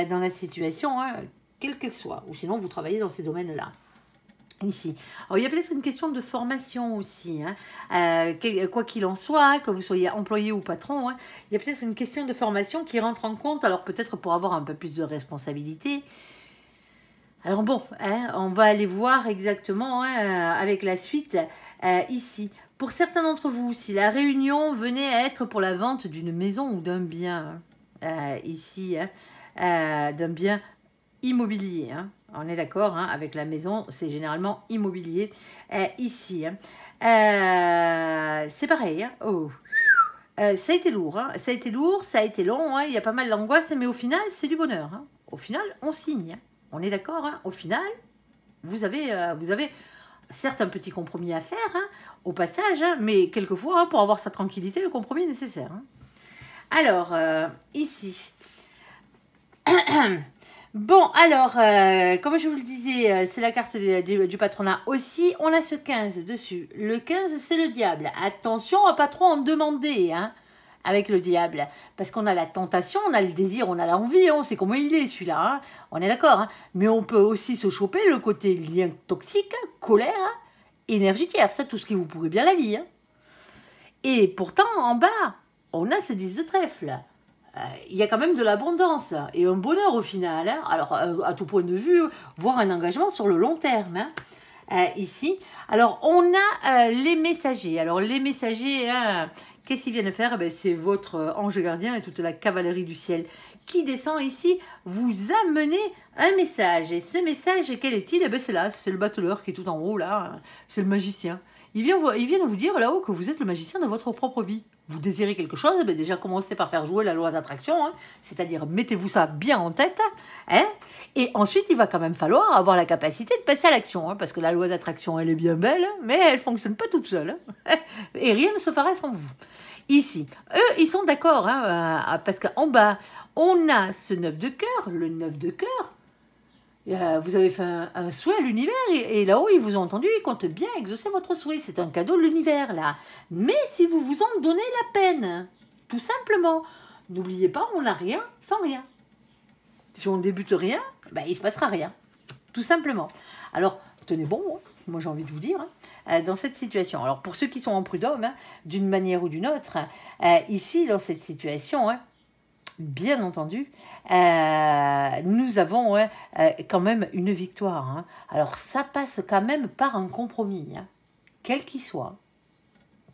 dans la situation, hein, quelle qu'elle soit. Ou sinon, vous travaillez dans ces domaines-là. Ici. Alors, il y a peut-être une question de formation aussi. Hein. Quoi qu'il en soit, hein, que vous soyez employé ou patron, hein, il y a peut-être une question de formation qui rentre en compte. Alors, peut-être pour avoir un peu plus de responsabilité. Alors bon, hein, on va aller voir exactement hein, avec la suite ici. Pour certains d'entre vous, si la réunion venait à être pour la vente d'une maison ou d'un bien, ici, hein, d'un bien immobilier, hein, on est d'accord, hein, avec la maison, c'est généralement immobilier, ici. Hein, c'est pareil, hein, oh. Ça a été lourd, hein, ça a été lourd, ça a été long, hein, il y a pas mal d'angoisse, mais au final, c'est du bonheur. Hein. Au final, on signe. Hein. On est d'accord, hein, au final, vous avez certes un petit compromis à faire, hein, au passage, hein, mais quelquefois, hein, pour avoir sa tranquillité, le compromis est nécessaire. Hein. Alors, ici. Bon, alors, comme je vous le disais, c'est la carte du patronat aussi. On a ce 15 dessus. Le 15, c'est le diable. Attention à pas trop en demander, hein. Avec le diable, parce qu'on a la tentation, on a le désir, on a l'envie, on sait comment il est celui-là, hein. On est d'accord, hein. Mais on peut aussi se choper le côté lien toxique, colère, hein, énergétique, ça tout ce qui vous pourrit bien la vie. Hein. Et pourtant, en bas, on a ce 10 de trèfle. Il y a quand même de l'abondance et un bonheur au final. Hein. Alors, à tout point de vue, voire un engagement sur le long terme. Hein. Ici, alors on a les messagers. Alors les messagers... Hein, qu'est-ce qu'ils viennent faire? Ben, c'est votre ange gardien et toute la cavalerie du ciel qui descend ici, vous amener un message. Et ce message, quel est-il? Eh ben, c'est là, c'est le battleur qui est tout en haut, là. C'est le magicien. Il vient vous dire là-haut que vous êtes le magicien de votre propre vie. Vous désirez quelque chose, ben déjà commencez par faire jouer la loi d'attraction, hein, c'est-à-dire mettez-vous ça bien en tête, hein, et ensuite il va quand même falloir avoir la capacité de passer à l'action, hein, parce que la loi d'attraction elle est bien belle, mais elle ne fonctionne pas toute seule, hein, et rien ne se fera sans vous. Ici, eux ils sont d'accord, hein, parce qu'en bas on a ce 9 de cœur, le 9 de cœur. Vous avez fait un souhait à l'univers et là-haut, ils vous ont entendu, ils comptent bien exaucer votre souhait. C'est un cadeau de l'univers, là. Mais si vous vous en donnez la peine, tout simplement, n'oubliez pas, on n'a rien sans rien. Si on ne débute rien, ben, il ne se passera rien. Tout simplement. Alors, tenez bon, hein, moi j'ai envie de vous dire, hein, dans cette situation. Alors, pour ceux qui sont en prud'homme, hein, d'une manière ou d'une autre, ici, dans cette situation, hein, bien entendu, nous avons quand même une victoire. Hein. Alors, ça passe quand même par un compromis, hein, quel qu'il soit.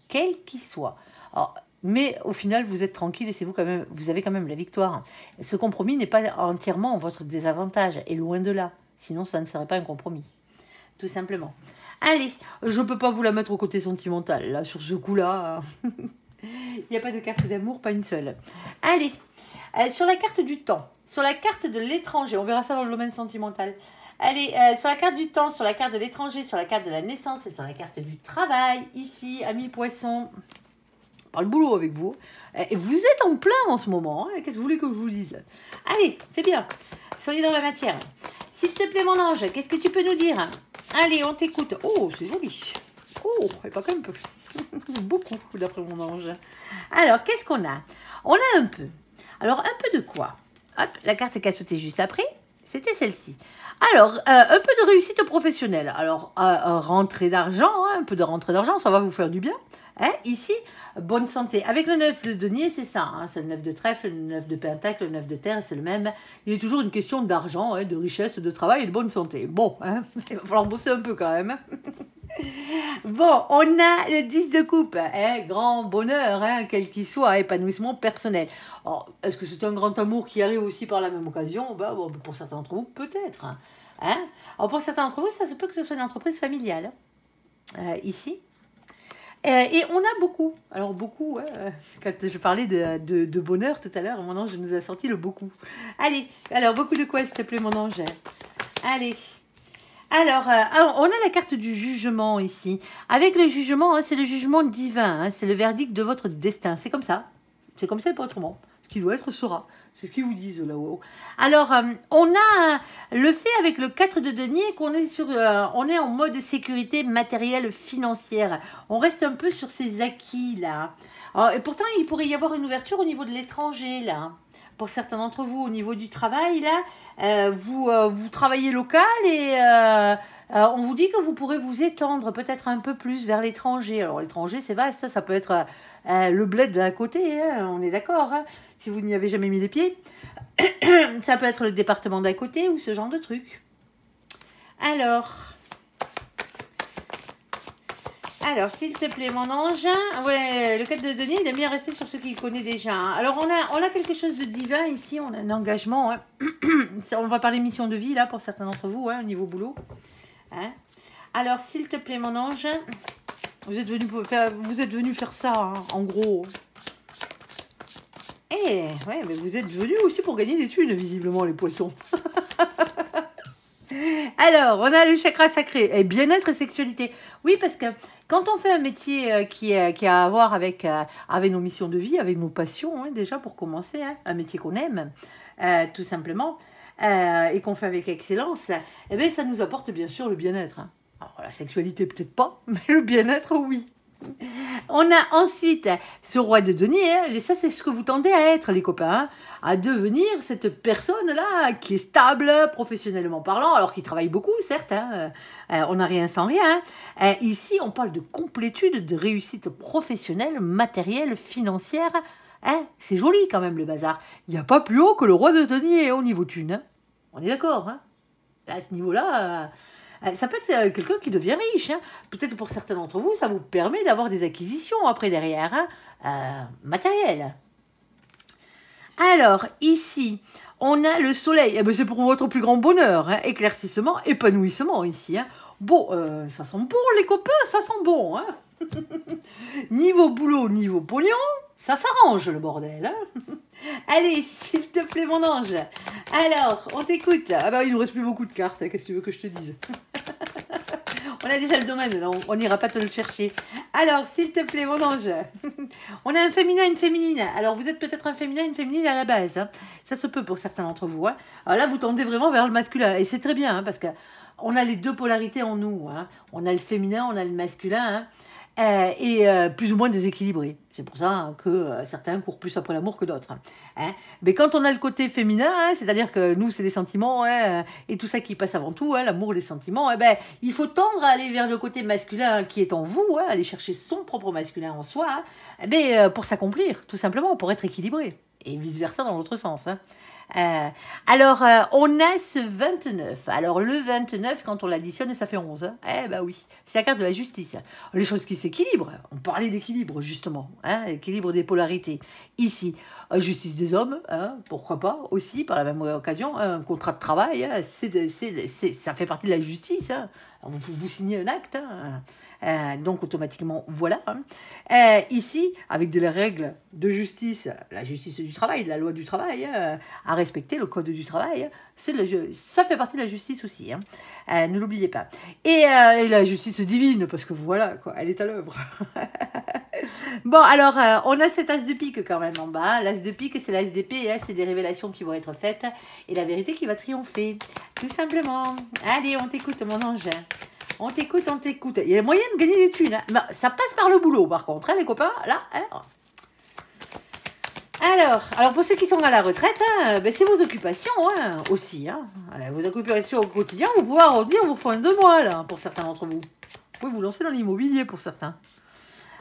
Quel qu'il soit. Alors, mais au final, vous êtes tranquille et c'est vous quand même, vous avez quand même la victoire. Ce compromis n'est pas entièrement en votre désavantage, et loin de là. Sinon, ça ne serait pas un compromis. Tout simplement. Allez, je ne peux pas vous la mettre au côté sentimental, là, sur ce coup-là. Il n'y a pas de carte d'amour, pas une seule. Allez, sur la carte du temps, sur la carte de l'étranger, on verra ça dans le domaine sentimental. Allez, sur la carte du temps, sur la carte de l'étranger, sur la carte de la naissance et sur la carte du travail, ici, amis poissons, on parle boulot avec vous. Et vous êtes en plein en ce moment, hein. Qu'est-ce que vous voulez que je vous dise? Allez, c'est bien, soyez dans la matière. S'il te plaît, mon ange, qu'est-ce que tu peux nous dire? Allez, on t'écoute. Oh, c'est joli. Oh, et pas qu'un peu. Beaucoup, d'après mon ange. Alors, qu'est-ce qu'on a? On a un peu. Alors, un peu de quoi? Hop, la carte qui a sauté juste après, c'était celle-ci. Alors, un peu de réussite professionnelle. Alors, rentrée d'argent, hein, un peu de rentrée d'argent, ça va vous faire du bien. Hein, ici, bonne santé. Avec le 9 de denier, c'est ça. Hein, c'est le 9 de trèfle, le 9 de pentacle, le 9 de terre, c'est le même. Il est toujours une question d'argent, hein, de richesse, de travail et de bonne santé. Bon, hein, il va falloir bosser un peu quand même. Bon, on a le 10 de coupe, hein, grand bonheur, hein, quel qu'il soit, épanouissement personnel. Est-ce que c'est un grand amour qui arrive aussi par la même occasion? Bon, pour certains d'entre vous, peut-être. Hein. Alors, pour certains d'entre vous, ça se peut que ce soit une entreprise familiale, ici. Et on a beaucoup. Alors, beaucoup, quand je parlais de bonheur tout à l'heure, mon ange nous a sorti le beaucoup. Allez, alors, beaucoup de quoi, s'il te plaît, mon ange? Allez. Alors, on a la carte du jugement ici. Avec le jugement, hein, c'est le jugement divin. Hein, c'est le verdict de votre destin. C'est comme ça. C'est comme ça et pas autrement. Ce qui doit être sera. C'est ce qu'ils vous disent là-haut. Alors, on a le fait avec le 4 de denier qu'on est on est en mode sécurité matérielle financière. On reste un peu sur ces acquis là. Alors, et pourtant, il pourrait y avoir une ouverture au niveau de l'étranger là. Pour certains d'entre vous, au niveau du travail, là, vous travaillez local et on vous dit que vous pourrez vous étendre peut-être un peu plus vers l'étranger. Alors, l'étranger, c'est vaste, ça peut être le bled d'à côté, hein, on est d'accord, hein, si vous n'y avez jamais mis les pieds. Ça peut être le département d'à côté ou ce genre de truc. Alors, s'il te plaît, mon ange, ouais, le 4 de denier, il aime bien rester sur ce qu'il connaît déjà. Hein. Alors, on a quelque chose de divin ici, on a un engagement. Hein. On va parler mission de vie, là, pour certains d'entre vous, hein, au niveau boulot. Hein. Alors, s'il te plaît, mon ange, vous êtes venu faire ça, hein, en gros. Eh, ouais, mais vous êtes venu aussi pour gagner des thunes, visiblement, les poissons. Alors, on a le chakra sacré, et bien-être et sexualité. Oui, parce que quand on fait un métier qui a à voir avec nos missions de vie, avec nos passions, hein, déjà pour commencer, hein, un métier qu'on aime, tout simplement, et qu'on fait avec excellence, eh bien, ça nous apporte bien sûr le bien-être. Hein. Alors, la sexualité, peut-être pas, mais le bien-être, oui. On a ensuite ce roi de denier, hein, et ça c'est ce que vous tendez à être les copains, hein, à devenir cette personne-là qui est stable professionnellement parlant, alors qu'il travaille beaucoup certes, hein, on n'a rien sans rien. Hein. Ici on parle de complétude, de réussite professionnelle, matérielle, financière, hein, c'est joli quand même le bazar. Il n'y a pas plus haut que le roi de denier au niveau thune, hein. On est d'accord, hein. À ce niveau-là... ça peut être quelqu'un qui devient riche. Hein. Peut-être pour certains d'entre vous, ça vous permet d'avoir des acquisitions après derrière, hein, matérielles. Alors, ici, on a le soleil. Eh ben, c'est pour votre plus grand bonheur. Hein. Éclaircissement, épanouissement ici. Hein. Bon, ça sent bon les copains, ça sent bon. Hein. Niveau boulot, niveau pognon, ça s'arrange le bordel. Hein. Allez, s'il te plaît mon ange. Alors, on t'écoute. Ah bah il nous reste plus beaucoup de cartes, hein. Qu'est-ce que tu veux que je te dise? On a déjà le domaine, là. On n'ira pas te le chercher. Alors, s'il te plaît mon ange. On a un féminin, une féminine. Alors, vous êtes peut-être un féminin, une féminine à la base. Hein. Ça se peut pour certains d'entre vous. Hein. Alors là, vous tendez vraiment vers le masculin. Et c'est très bien, hein, parce que on a les deux polarités en nous. Hein. On a le féminin, on a le masculin. Hein. Plus ou moins déséquilibré. C'est pour ça que certains courent plus après l'amour que d'autres. Hein. Mais quand on a le côté féminin, hein, c'est-à-dire que nous, c'est les sentiments, hein, et tout ça qui passe avant tout, hein, l'amour, les sentiments, eh ben, il faut tendre à aller vers le côté masculin qui est en vous, hein, aller chercher son propre masculin en soi, hein, pour s'accomplir, tout simplement, pour être équilibré. Et vice-versa dans l'autre sens. Hein. On a ce 29. Alors, le 29, quand on l'additionne, ça fait 11. Hein. Eh ben oui, c'est la carte de la justice. Les choses qui s'équilibrent. On parlait d'équilibre, justement. Hein, l'équilibre des polarités. Ici, justice des hommes, hein, pourquoi pas, aussi, par la même occasion. Un contrat de travail, hein, ça fait partie de la justice. Hein. Vous signez un acte, hein. Donc automatiquement, voilà. Hein. Ici, avec des règles de justice, la justice du travail, de la loi du travail, à respecter le code du travail, ça fait partie de la justice aussi. Hein. Ne l'oubliez pas. Et la justice divine, parce que voilà, quoi, elle est à l'œuvre. Bon, alors, on a cet as de pique quand même en bas. L'as de pique, c'est l'as d'épée, hein, c'est des révélations qui vont être faites et la vérité qui va triompher, tout simplement. Allez, on t'écoute, mon ange. On t'écoute, on t'écoute. Il y a moyen de gagner des thunes. Hein. Ben, ça passe par le boulot, par contre, hein, les copains. Là, hein. Alors, pour ceux qui sont à la retraite, hein, ben, c'est vos occupations hein, aussi. Hein. Vos occupations au quotidien, vous pouvez arrondir vos fins de mois, là, pour certains d'entre vous. Vous pouvez vous lancer dans l'immobilier, pour certains.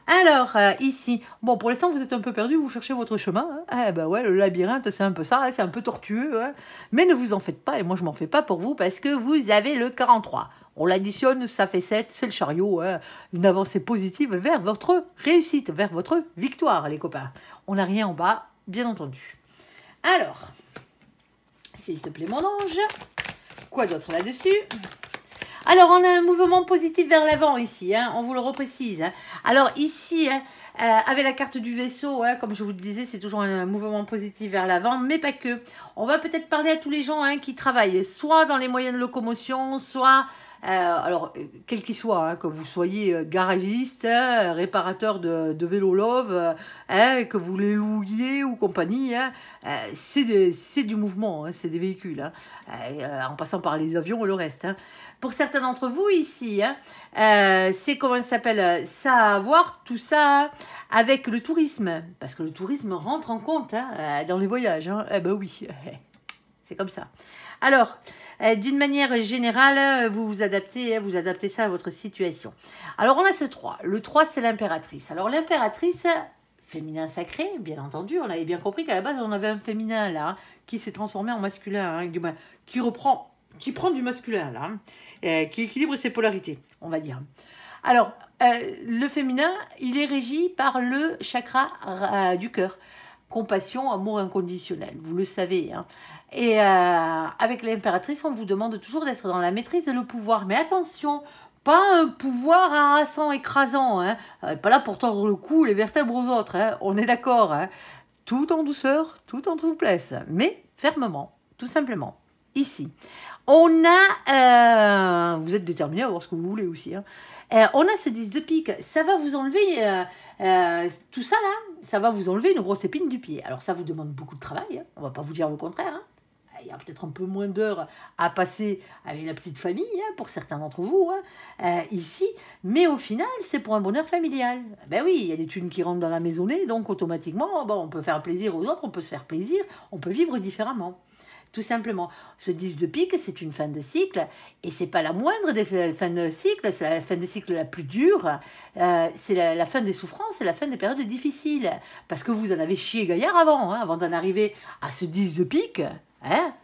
Alors, ici, bon, pour l'instant, vous êtes un peu perdu, vous cherchez votre chemin. Hein. Eh ben ouais, le labyrinthe, c'est un peu ça, hein, c'est un peu tortueux. Hein. Mais ne vous en faites pas, et moi, je m'en fais pas pour vous, parce que vous avez le 43. On l'additionne, ça fait 7, c'est le chariot. Hein. Une avancée positive vers votre réussite, vers votre victoire, les copains. On n'a rien en bas, bien entendu. Alors, s'il te plaît, mon ange, quoi d'autre là-dessus ? Alors, on a un mouvement positif vers l'avant ici, hein, on vous le reprécise. Hein. Alors ici, hein, avec la carte du vaisseau, hein, comme je vous le disais, c'est toujours un mouvement positif vers l'avant, mais pas que. On va peut-être parler à tous les gens hein, qui travaillent, soit dans les moyens de locomotion, soit... alors, quel qu'il soit, hein, que vous soyez garagiste, hein, réparateur de vélo love, hein, que vous les louiez ou compagnie, hein, c'est du mouvement, hein, c'est des véhicules, hein, en passant par les avions et le reste. Hein. Pour certains d'entre vous ici, hein, c'est comment ça s'appelle, ça a à voir tout ça avec le tourisme, parce que le tourisme rentre en compte hein, dans les voyages. Hein. Eh ben oui, c'est comme ça. Alors, d'une manière générale, vous adaptez ça à votre situation. Alors, on a ce 3. Le 3, c'est l'impératrice. Alors, l'impératrice, féminin sacré, bien entendu, on avait bien compris qu'à la base, on avait un féminin, là, hein, qui s'est transformé en masculin, hein, qui prend du masculin, là, hein, qui équilibre ses polarités, on va dire. Alors, le féminin, il est régi par le chakra du cœur. Compassion, amour inconditionnel, vous le savez. Hein. Et avec l'impératrice, on vous demande toujours d'être dans la maîtrise et le pouvoir. Mais attention, pas un pouvoir harassant, écrasant. Hein. Pas là pour tordre le cou, les vertèbres aux autres. Hein. On est d'accord. Hein. Tout en douceur, tout en souplesse. Mais fermement, tout simplement. Ici. On a... vous êtes déterminé à voir ce que vous voulez aussi. Hein. On a ce 10 de pique. Ça va vous enlever... tout ça là, ça va vous enlever une grosse épine du pied. Alors ça vous demande beaucoup de travail, hein. On va pas vous dire le contraire. Hein. Il y a peut-être un peu moins d'heures à passer avec la petite famille, hein, pour certains d'entre vous, hein, ici. Mais au final, c'est pour un bonheur familial. Ben oui, il y a des thunes qui rentrent dans la maisonnée, donc automatiquement, bon, on peut faire plaisir aux autres, on peut se faire plaisir, on peut vivre différemment. Tout simplement. Ce 10 de pique, c'est une fin de cycle, et c'est pas la moindre des fins de cycle, c'est la fin de cycle la plus dure, c'est la fin des souffrances, c'est la fin des périodes difficiles, parce que vous en avez chié gaillard avant, hein, avant d'en arriver à ce 10 de pique, hein,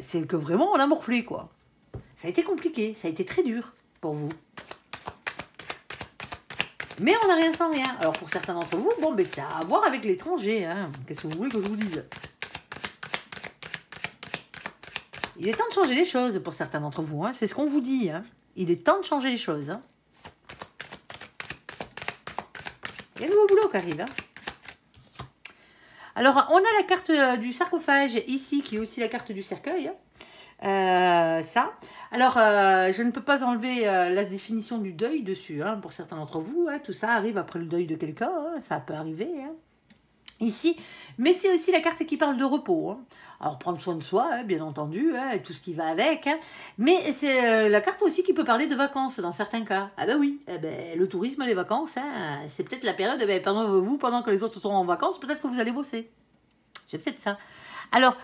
c'est que vraiment on a morflé, quoi. Ça a été compliqué, ça a été très dur pour vous. Mais on n'a rien sans rien. Alors pour certains d'entre vous, bon, ben ça a à voir avec l'étranger, hein. Qu'est-ce que vous voulez que je vous dise ? Il est temps de changer les choses pour certains d'entre vous. Hein. C'est ce qu'on vous dit. Hein. Il est temps de changer les choses. Hein. Il y a un nouveau boulot qui arrive. Hein. Alors, on a la carte du sarcophage ici, qui est aussi la carte du cercueil. Ça. Alors, je ne peux pas enlever la définition du deuil dessus. Hein, pour certains d'entre vous, hein. Tout ça arrive après le deuil de quelqu'un. Hein. Ça peut arriver. Hein. Ici, mais c'est aussi la carte qui parle de repos. Hein. Alors, prendre soin de soi, hein, bien entendu, hein, et tout ce qui va avec. Hein. Mais c'est la carte aussi qui peut parler de vacances, dans certains cas. Ah ben oui, le tourisme, les vacances, hein, c'est peut-être la période, pendant que les autres sont en vacances, peut-être que vous allez bosser. C'est peut-être ça. Alors,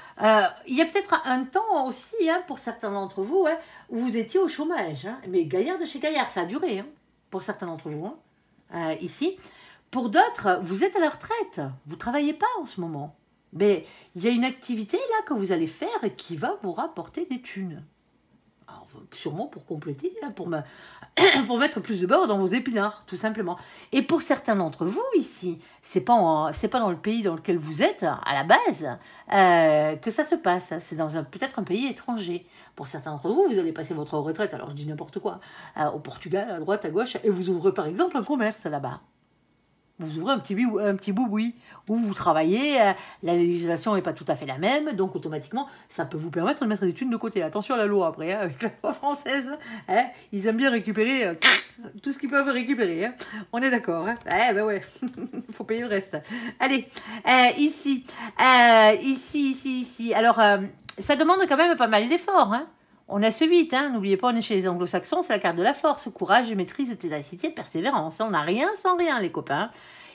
il y a peut-être un temps aussi, hein, pour certains d'entre vous, hein, où vous étiez au chômage. Hein, mais gaillard de chez gaillard, ça a duré, hein, pour certains d'entre vous, hein, ici. Pour d'autres, vous êtes à la retraite. Vous ne travaillez pas en ce moment. Mais il y a une activité là que vous allez faire et qui va vous rapporter des thunes. Alors, sûrement pour compléter, hein, pour mettre plus de beurre dans vos épinards, tout simplement. Et pour certains d'entre vous ici, c'est pas dans le pays dans lequel vous êtes à la base que ça se passe. C'est dans peut-être un pays étranger. Pour certains d'entre vous, vous allez passer votre retraite, alors je dis n'importe quoi, au Portugal, à droite, à gauche, et vous ouvrez par exemple un commerce là-bas. Vous ouvrez un petit boui où vous travaillez, la législation n'est pas tout à fait la même, donc automatiquement, ça peut vous permettre de mettre des thunes de côté. Attention à la loi après, hein, avec la loi française, hein, ils aiment bien récupérer tout ce qu'ils peuvent récupérer. Hein. On est d'accord, hein. Ben ouais, faut payer le reste. Allez, ici. Alors, ça demande quand même pas mal d'efforts, hein. On a ce 8, hein. N'oubliez pas, on est chez les anglo-saxons, c'est la carte de la force, courage, maîtrise, ténacité, persévérance. On n'a rien sans rien, les copains.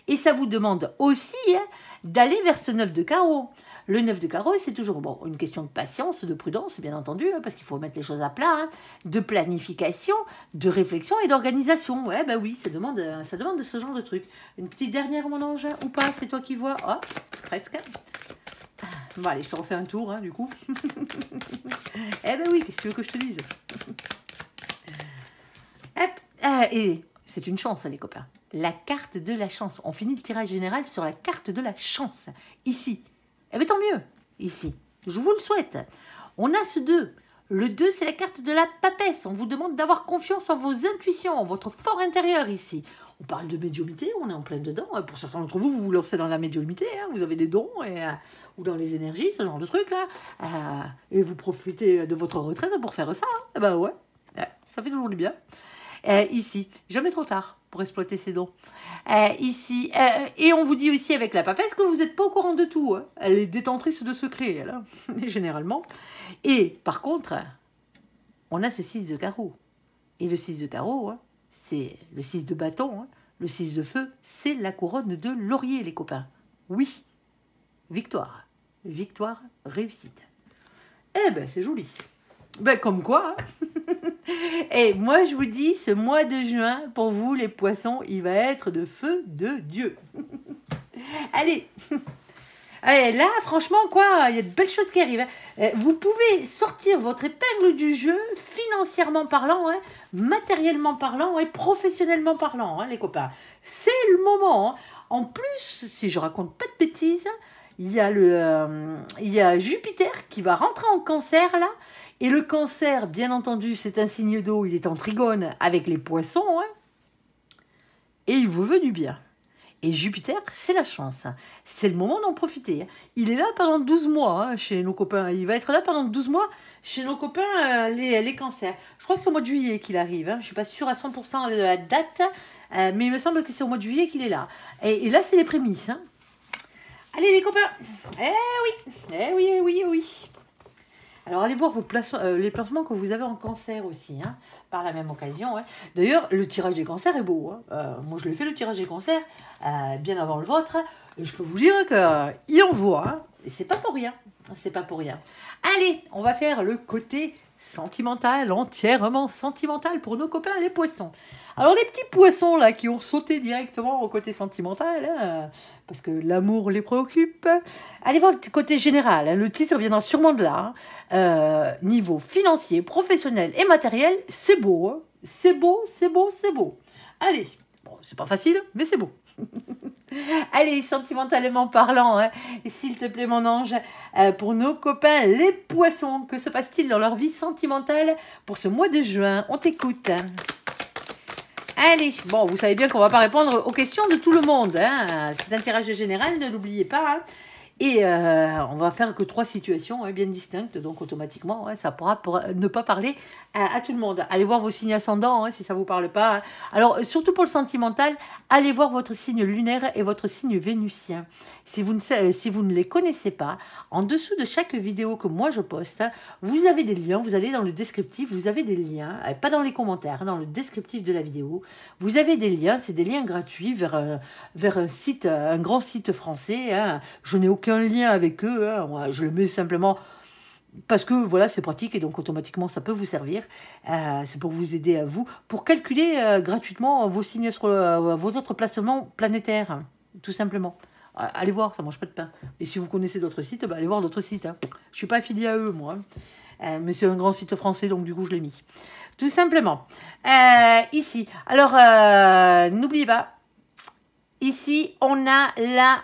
Et ça vous demande aussi hein, d'aller vers ce 9 de carreau. Le 9 de carreau, c'est toujours bon, une question de patience, de prudence, bien entendu, hein, parce qu'il faut mettre les choses à plat, hein, de planification, de réflexion et d'organisation. Ouais, bah oui, ça demande de ce genre de truc. Une petite dernière, mon ange, ou pas? C'est toi qui vois. Oh, presque. Bon, allez, je te refais un tour, hein, du coup. Eh ben oui, qu'est-ce que tu veux que je te dise? Hop, et c'est une chance, hein, les copains. La carte de la chance. On finit le tirage général sur la carte de la chance. Ici. Eh bien, tant mieux. Ici. Je vous le souhaite. On a ce 2. Le 2, c'est la carte de la papesse. On vous demande d'avoir confiance en vos intuitions, en votre fort intérieur ici. On parle de médiumnité, on est en plein dedans. Pour certains d'entre vous, vous vous lancez dans la médiumnité, hein, vous avez des dons, ou dans les énergies, ce genre de truc-là. Et vous profitez de votre retraite pour faire ça. Hein. Eh ben ouais, ça fait toujours du bien. Ici, jamais trop tard pour exploiter ces dons. Ici, et on vous dit aussi avec la papesse que vous n'êtes pas au courant de tout. Hein. Elle est détentrice de secrets, elle, hein, généralement. Et par contre, on a ce 6 de carreau. Et le 6 de carreau, hein, c'est le 6 de bâton, hein, le 6 de feu, c'est la couronne de laurier, les copains. Oui, victoire. Victoire, réussite. Eh ben, c'est joli. Ben, comme quoi. Hein. Et moi, je vous dis, ce mois de juin, pour vous, les poissons, il va être de feu de Dieu. Allez. Allez, là, franchement, quoi, il y a de belles choses qui arrivent. Hein. Vous pouvez sortir votre épingle du jeu, financièrement parlant, hein, matériellement parlant et professionnellement parlant, hein, les copains. C'est le moment. Hein. En plus, si je raconte pas de bêtises, il y a Jupiter qui va rentrer en cancer, là. Et le cancer, bien entendu, c'est un signe d'eau, il est en trigone avec les poissons, hein, et il vous veut du bien. Et Jupiter, c'est la chance. C'est le moment d'en profiter. Il est là pendant 12 mois hein, chez nos copains. Il va être là pendant 12 mois chez nos copains, les cancers. Je crois que c'est au mois de juillet qu'il arrive. Hein. Je ne suis pas sûre à 100% de la date, mais il me semble que c'est au mois de juillet qu'il est là. Et là, c'est les prémices. Hein. Allez, les copains. Eh oui, eh oui, eh oui, eh oui. Alors, allez voir les placements que vous avez en cancer aussi, hein, par la même occasion. Hein. D'ailleurs, le tirage des cancers est beau. Hein. Moi, je l'ai fait, le tirage des cancers, bien avant le vôtre. Et je peux vous dire qu'il en voit. Hein. Et c'est pas pour rien. C'est pas pour rien. Allez, on va faire le côté sentimental, entièrement sentimental pour nos copains, les poissons. Alors, les petits poissons, là, qui ont sauté directement au côté sentimental, hein, parce que l'amour les préoccupe. Allez voir le côté général. Hein, le titre viendra sûrement de là. Hein. Niveau financier, professionnel et matériel, c'est beau. Hein. C'est beau, c'est beau, c'est beau. Allez, bon, c'est pas facile, mais c'est beau. Allez, sentimentalement parlant, hein, s'il te plaît mon ange, pour nos copains les poissons, que se passe-t-il dans leur vie sentimentale pour ce mois de juin? On t'écoute. Allez, bon, vous savez bien qu'on ne va pas répondre aux questions de tout le monde. Hein. C'est un tirage général, ne l'oubliez pas. Hein. Et on va faire que 3 situations hein, bien distinctes, donc automatiquement, hein, ça pourra ne pas parler à tout le monde. Allez voir vos signes ascendants, hein, si ça ne vous parle pas. Hein. Alors, surtout pour le sentimental, allez voir votre signe lunaire et votre signe vénusien. Si vous ne les connaissez pas, en dessous de chaque vidéo que moi je poste, hein, vous avez des liens, vous allez dans le descriptif, vous avez des liens, pas dans les commentaires, dans le descriptif de la vidéo, vous avez des liens, c'est des liens gratuits vers un site, un grand site français. Hein. Je n'ai aucun lien avec eux, hein. Moi, je le mets simplement parce que voilà, c'est pratique et donc automatiquement ça peut vous servir. C'est pour vous aider à vous, pour calculer gratuitement vos signes, vos autres placements planétaires, hein, tout simplement. allez voir, ça ne mange pas de pain. Et si vous connaissez d'autres sites, allez voir d'autres sites. Hein. Je ne suis pas affiliée à eux, moi. Mais c'est un grand site français, donc du coup, je l'ai mis. Tout simplement. Ici. Alors, n'oubliez pas, ici, on a la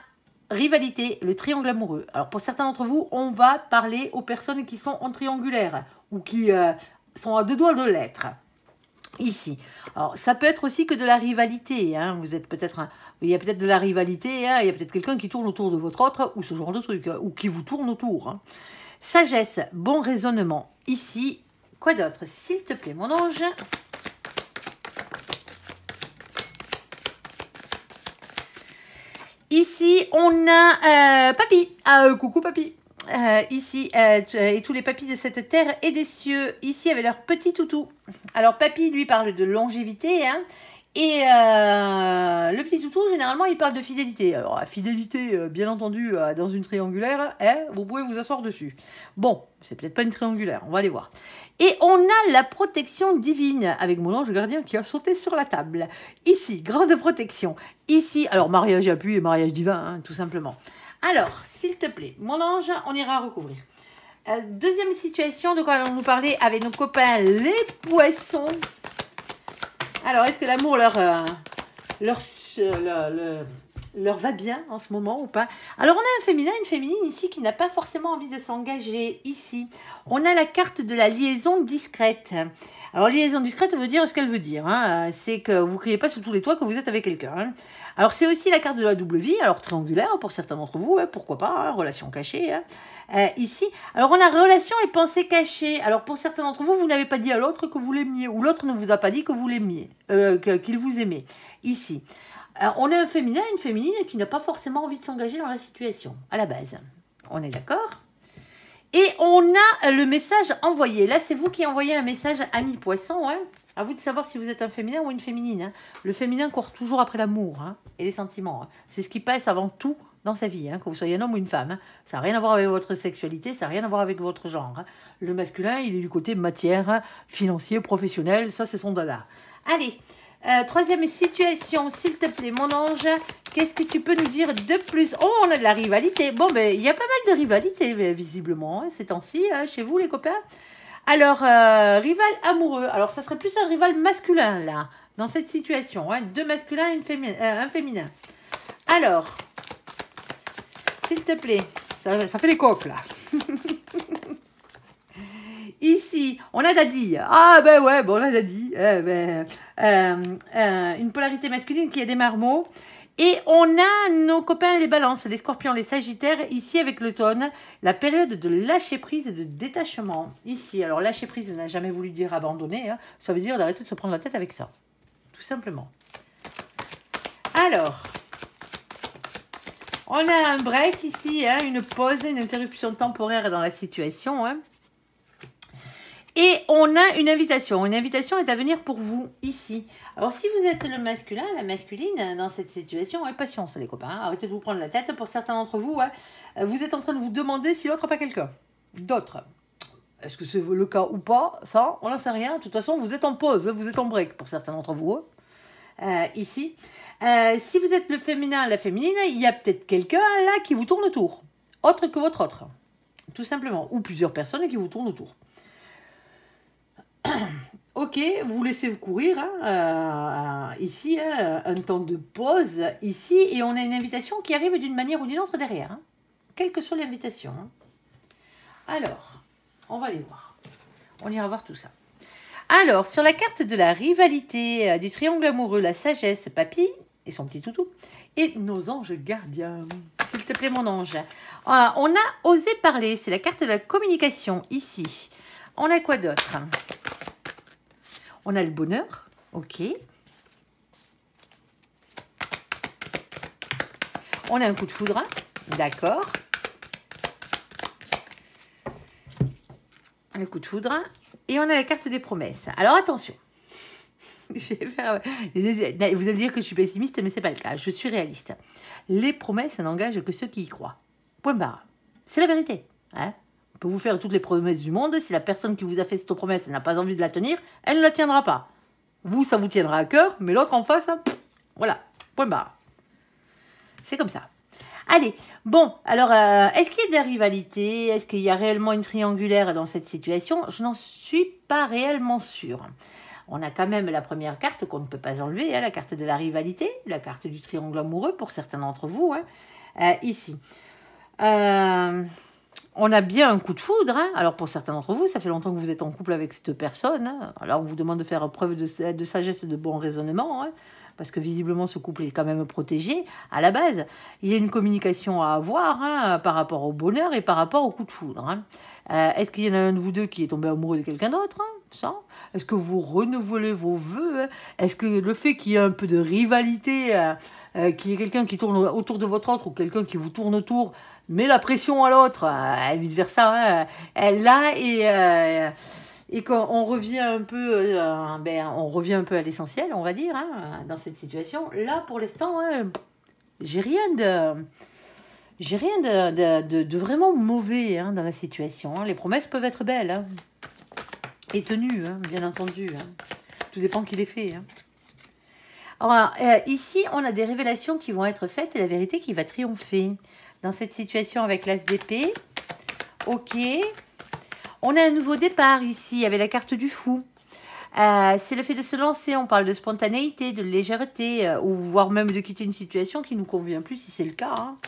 rivalité, le triangle amoureux. Alors, pour certains d'entre vous, on va parler aux personnes qui sont en triangulaire ou qui sont à 2 doigts de l'être. Ici. Alors, ça peut être aussi que de la rivalité. Hein. Vous êtes peut-être, il y a peut-être de la rivalité. Hein. Il y a peut-être quelqu'un qui tourne autour de votre autre ou ce genre de truc, ou qui vous tourne autour. Hein. Sagesse, bon raisonnement. Ici, quoi d'autre, s'il te plaît, mon ange? Ici, on a Papy. Coucou Papy. Ici, et tous les papys de cette terre et des cieux, ici avec leur petit toutou. Alors, Papy, lui, parle de longévité, hein, et le petit toutou, généralement, il parle de fidélité. Alors, la fidélité, bien entendu, dans une triangulaire, hein, vous pouvez vous asseoir dessus. Bon, c'est peut-être pas une triangulaire, on va aller voir. Et on a la protection divine, avec mon ange gardien qui a sauté sur la table. Ici, grande protection. Ici, alors, mariage à pluie et mariage divin, hein, tout simplement. Alors, s'il te plaît, mon ange, on ira recouvrir. Deuxième situation, de quoi allons-nous parler avec nos copains les poissons? Alors, est-ce que l'amour leur va bien en ce moment ou pas? Alors, on a un féminin, une féminine ici qui n'a pas forcément envie de s'engager ici. On a la carte de la liaison discrète. Alors, liaison discrète veut dire ce qu'elle veut dire. Hein. C'est que vous ne criez pas sous tous les toits que vous êtes avec quelqu'un. Hein. Alors, c'est aussi la carte de la double vie, alors triangulaire pour certains d'entre vous, hein, pourquoi pas, hein, relation cachée. Hein. Ici, alors on a relation et pensée cachée. Alors, pour certains d'entre vous, vous n'avez pas dit à l'autre que vous l'aimiez, ou l'autre ne vous a pas dit que vous l'aimiez, qu'il vous aimait. Ici, on a un féminin, une féminine qui n'a pas forcément envie de s'engager dans la situation, à la base. On est d'accord? Et on a le message envoyé. Là, c'est vous qui envoyez un message ami poisson. Hein. À vous de savoir si vous êtes un féminin ou une féminine. Hein. Le féminin court toujours après l'amour hein, et les sentiments. Hein. C'est ce qui passe avant tout dans sa vie, hein, que vous soyez un homme ou une femme. Hein. Ça n'a rien à voir avec votre sexualité, ça n'a rien à voir avec votre genre. Hein. Le masculin, il est du côté matière, financier, professionnel. Ça, c'est son dada. Allez, troisième situation, s'il te plaît, mon ange. Qu'est-ce que tu peux nous dire de plus? Oh, on a de la rivalité. Bon, ben, il y a pas mal de rivalité, visiblement, hein, ces temps-ci, hein, chez vous, les copains. Alors, rival amoureux. Alors, ça serait plus un rival masculin, là, dans cette situation. Hein, 2 masculins et un féminin. Alors, s'il te plaît, ça fait les coques, là. Ici, on a Daddy. Ah, ben ouais, bon, on a Daddy. Une polarité masculine qui a des marmots. Et on a nos copains les balances, les scorpions, les sagittaires, ici avec l'automne, la période de lâcher prise et de détachement. Ici, alors lâcher prise n'a jamais voulu dire abandonner, hein. Ça veut dire d'arrêter de se prendre la tête avec ça, tout simplement. Alors, on a un break ici, hein, une pause, une interruption temporaire dans la situation, hein. Et on a une invitation. Une invitation est à venir pour vous, ici. Alors, si vous êtes le masculin, la masculine, dans cette situation, ouais, patience, les copains. Hein, arrêtez de vous prendre la tête. Pour certains d'entre vous, ouais, vous êtes en train de vous demander si l'autre n'a pas quelqu'un. D'autres. Est-ce que c'est le cas ou pas? Ça, on n'en sait rien. De toute façon, vous êtes en pause, vous êtes en break, pour certains d'entre vous. Ici. Si vous êtes le féminin, la féminine, il y a peut-être quelqu'un là qui vous tourne autour. Autre que votre autre. Tout simplement. Ou plusieurs personnes qui vous tournent autour. Ok, vous laissez courir hein, ici, hein, un temps de pause ici, et on a une invitation qui arrive d'une manière ou d'une autre derrière, hein, quelle que soit l'invitation. Hein. Alors, on va aller voir, on ira voir tout ça. Alors, sur la carte de la rivalité, du triangle amoureux, la sagesse, Papy et son petit toutou, et nos anges gardiens, s'il te plaît mon ange. On a osé parler, c'est la carte de la communication ici. On a quoi d'autre? On a le bonheur, ok. On a un coup de foudre, d'accord. Le coup de foudre. Et on a la carte des promesses. Alors attention. Vous allez dire que je suis pessimiste, mais ce n'est pas le cas. Je suis réaliste. Les promesses n'engagent que ceux qui y croient. Point barre. C'est la vérité. Hein? On peut vous faire toutes les promesses du monde. Si la personne qui vous a fait cette promesse n'a pas envie de la tenir, elle ne la tiendra pas. Vous, ça vous tiendra à cœur, mais l'autre en face, hein, voilà, point barre. C'est comme ça. Allez, bon, alors, est-ce qu'il y a de la rivalité? Est-ce qu'il y a réellement une triangulaire dans cette situation? Je n'en suis pas réellement sûre. On a quand même la première carte qu'on ne peut pas enlever, hein, la carte de la rivalité, la carte du triangle amoureux pour certains d'entre vous, hein, ici. On a bien un coup de foudre, hein. Alors pour certains d'entre vous, ça fait longtemps que vous êtes en couple avec cette personne, hein. Alors on vous demande de faire preuve de sagesse et de bon raisonnement, hein, parce que visiblement ce couple est quand même protégé à la base. Il y a une communication à avoir, hein, par rapport au bonheur et par rapport au coup de foudre, hein. Est-ce qu'il y en a un de vous deux qui est tombé amoureux de quelqu'un d'autre, hein, ça? Est-ce que vous renouvelez vos vœux, hein? Est-ce que le fait qu'il y ait un peu de rivalité, qu'il y ait quelqu'un qui tourne autour de votre autre ou quelqu'un qui vous tourne autour, met la pression à l'autre, et vice versa, hein, là, et quand on revient un peu, on revient un peu à l'essentiel, on va dire, hein, dans cette situation. Là, pour l'instant, hein, j'ai rien de vraiment mauvais, hein, dans la situation, hein. Les promesses peuvent être belles, hein, et tenues, hein, bien entendu, hein. Tout dépend qui les fait, hein. Alors, ici, on a des révélations qui vont être faites et la vérité qui va triompher. Dans cette situation avec l'As d'épée, ok. On a un nouveau départ ici avec la carte du fou. C'est le fait de se lancer, on parle de spontanéité, de légèreté, ou voire même de quitter une situation qui ne nous convient plus si c'est le cas, hein.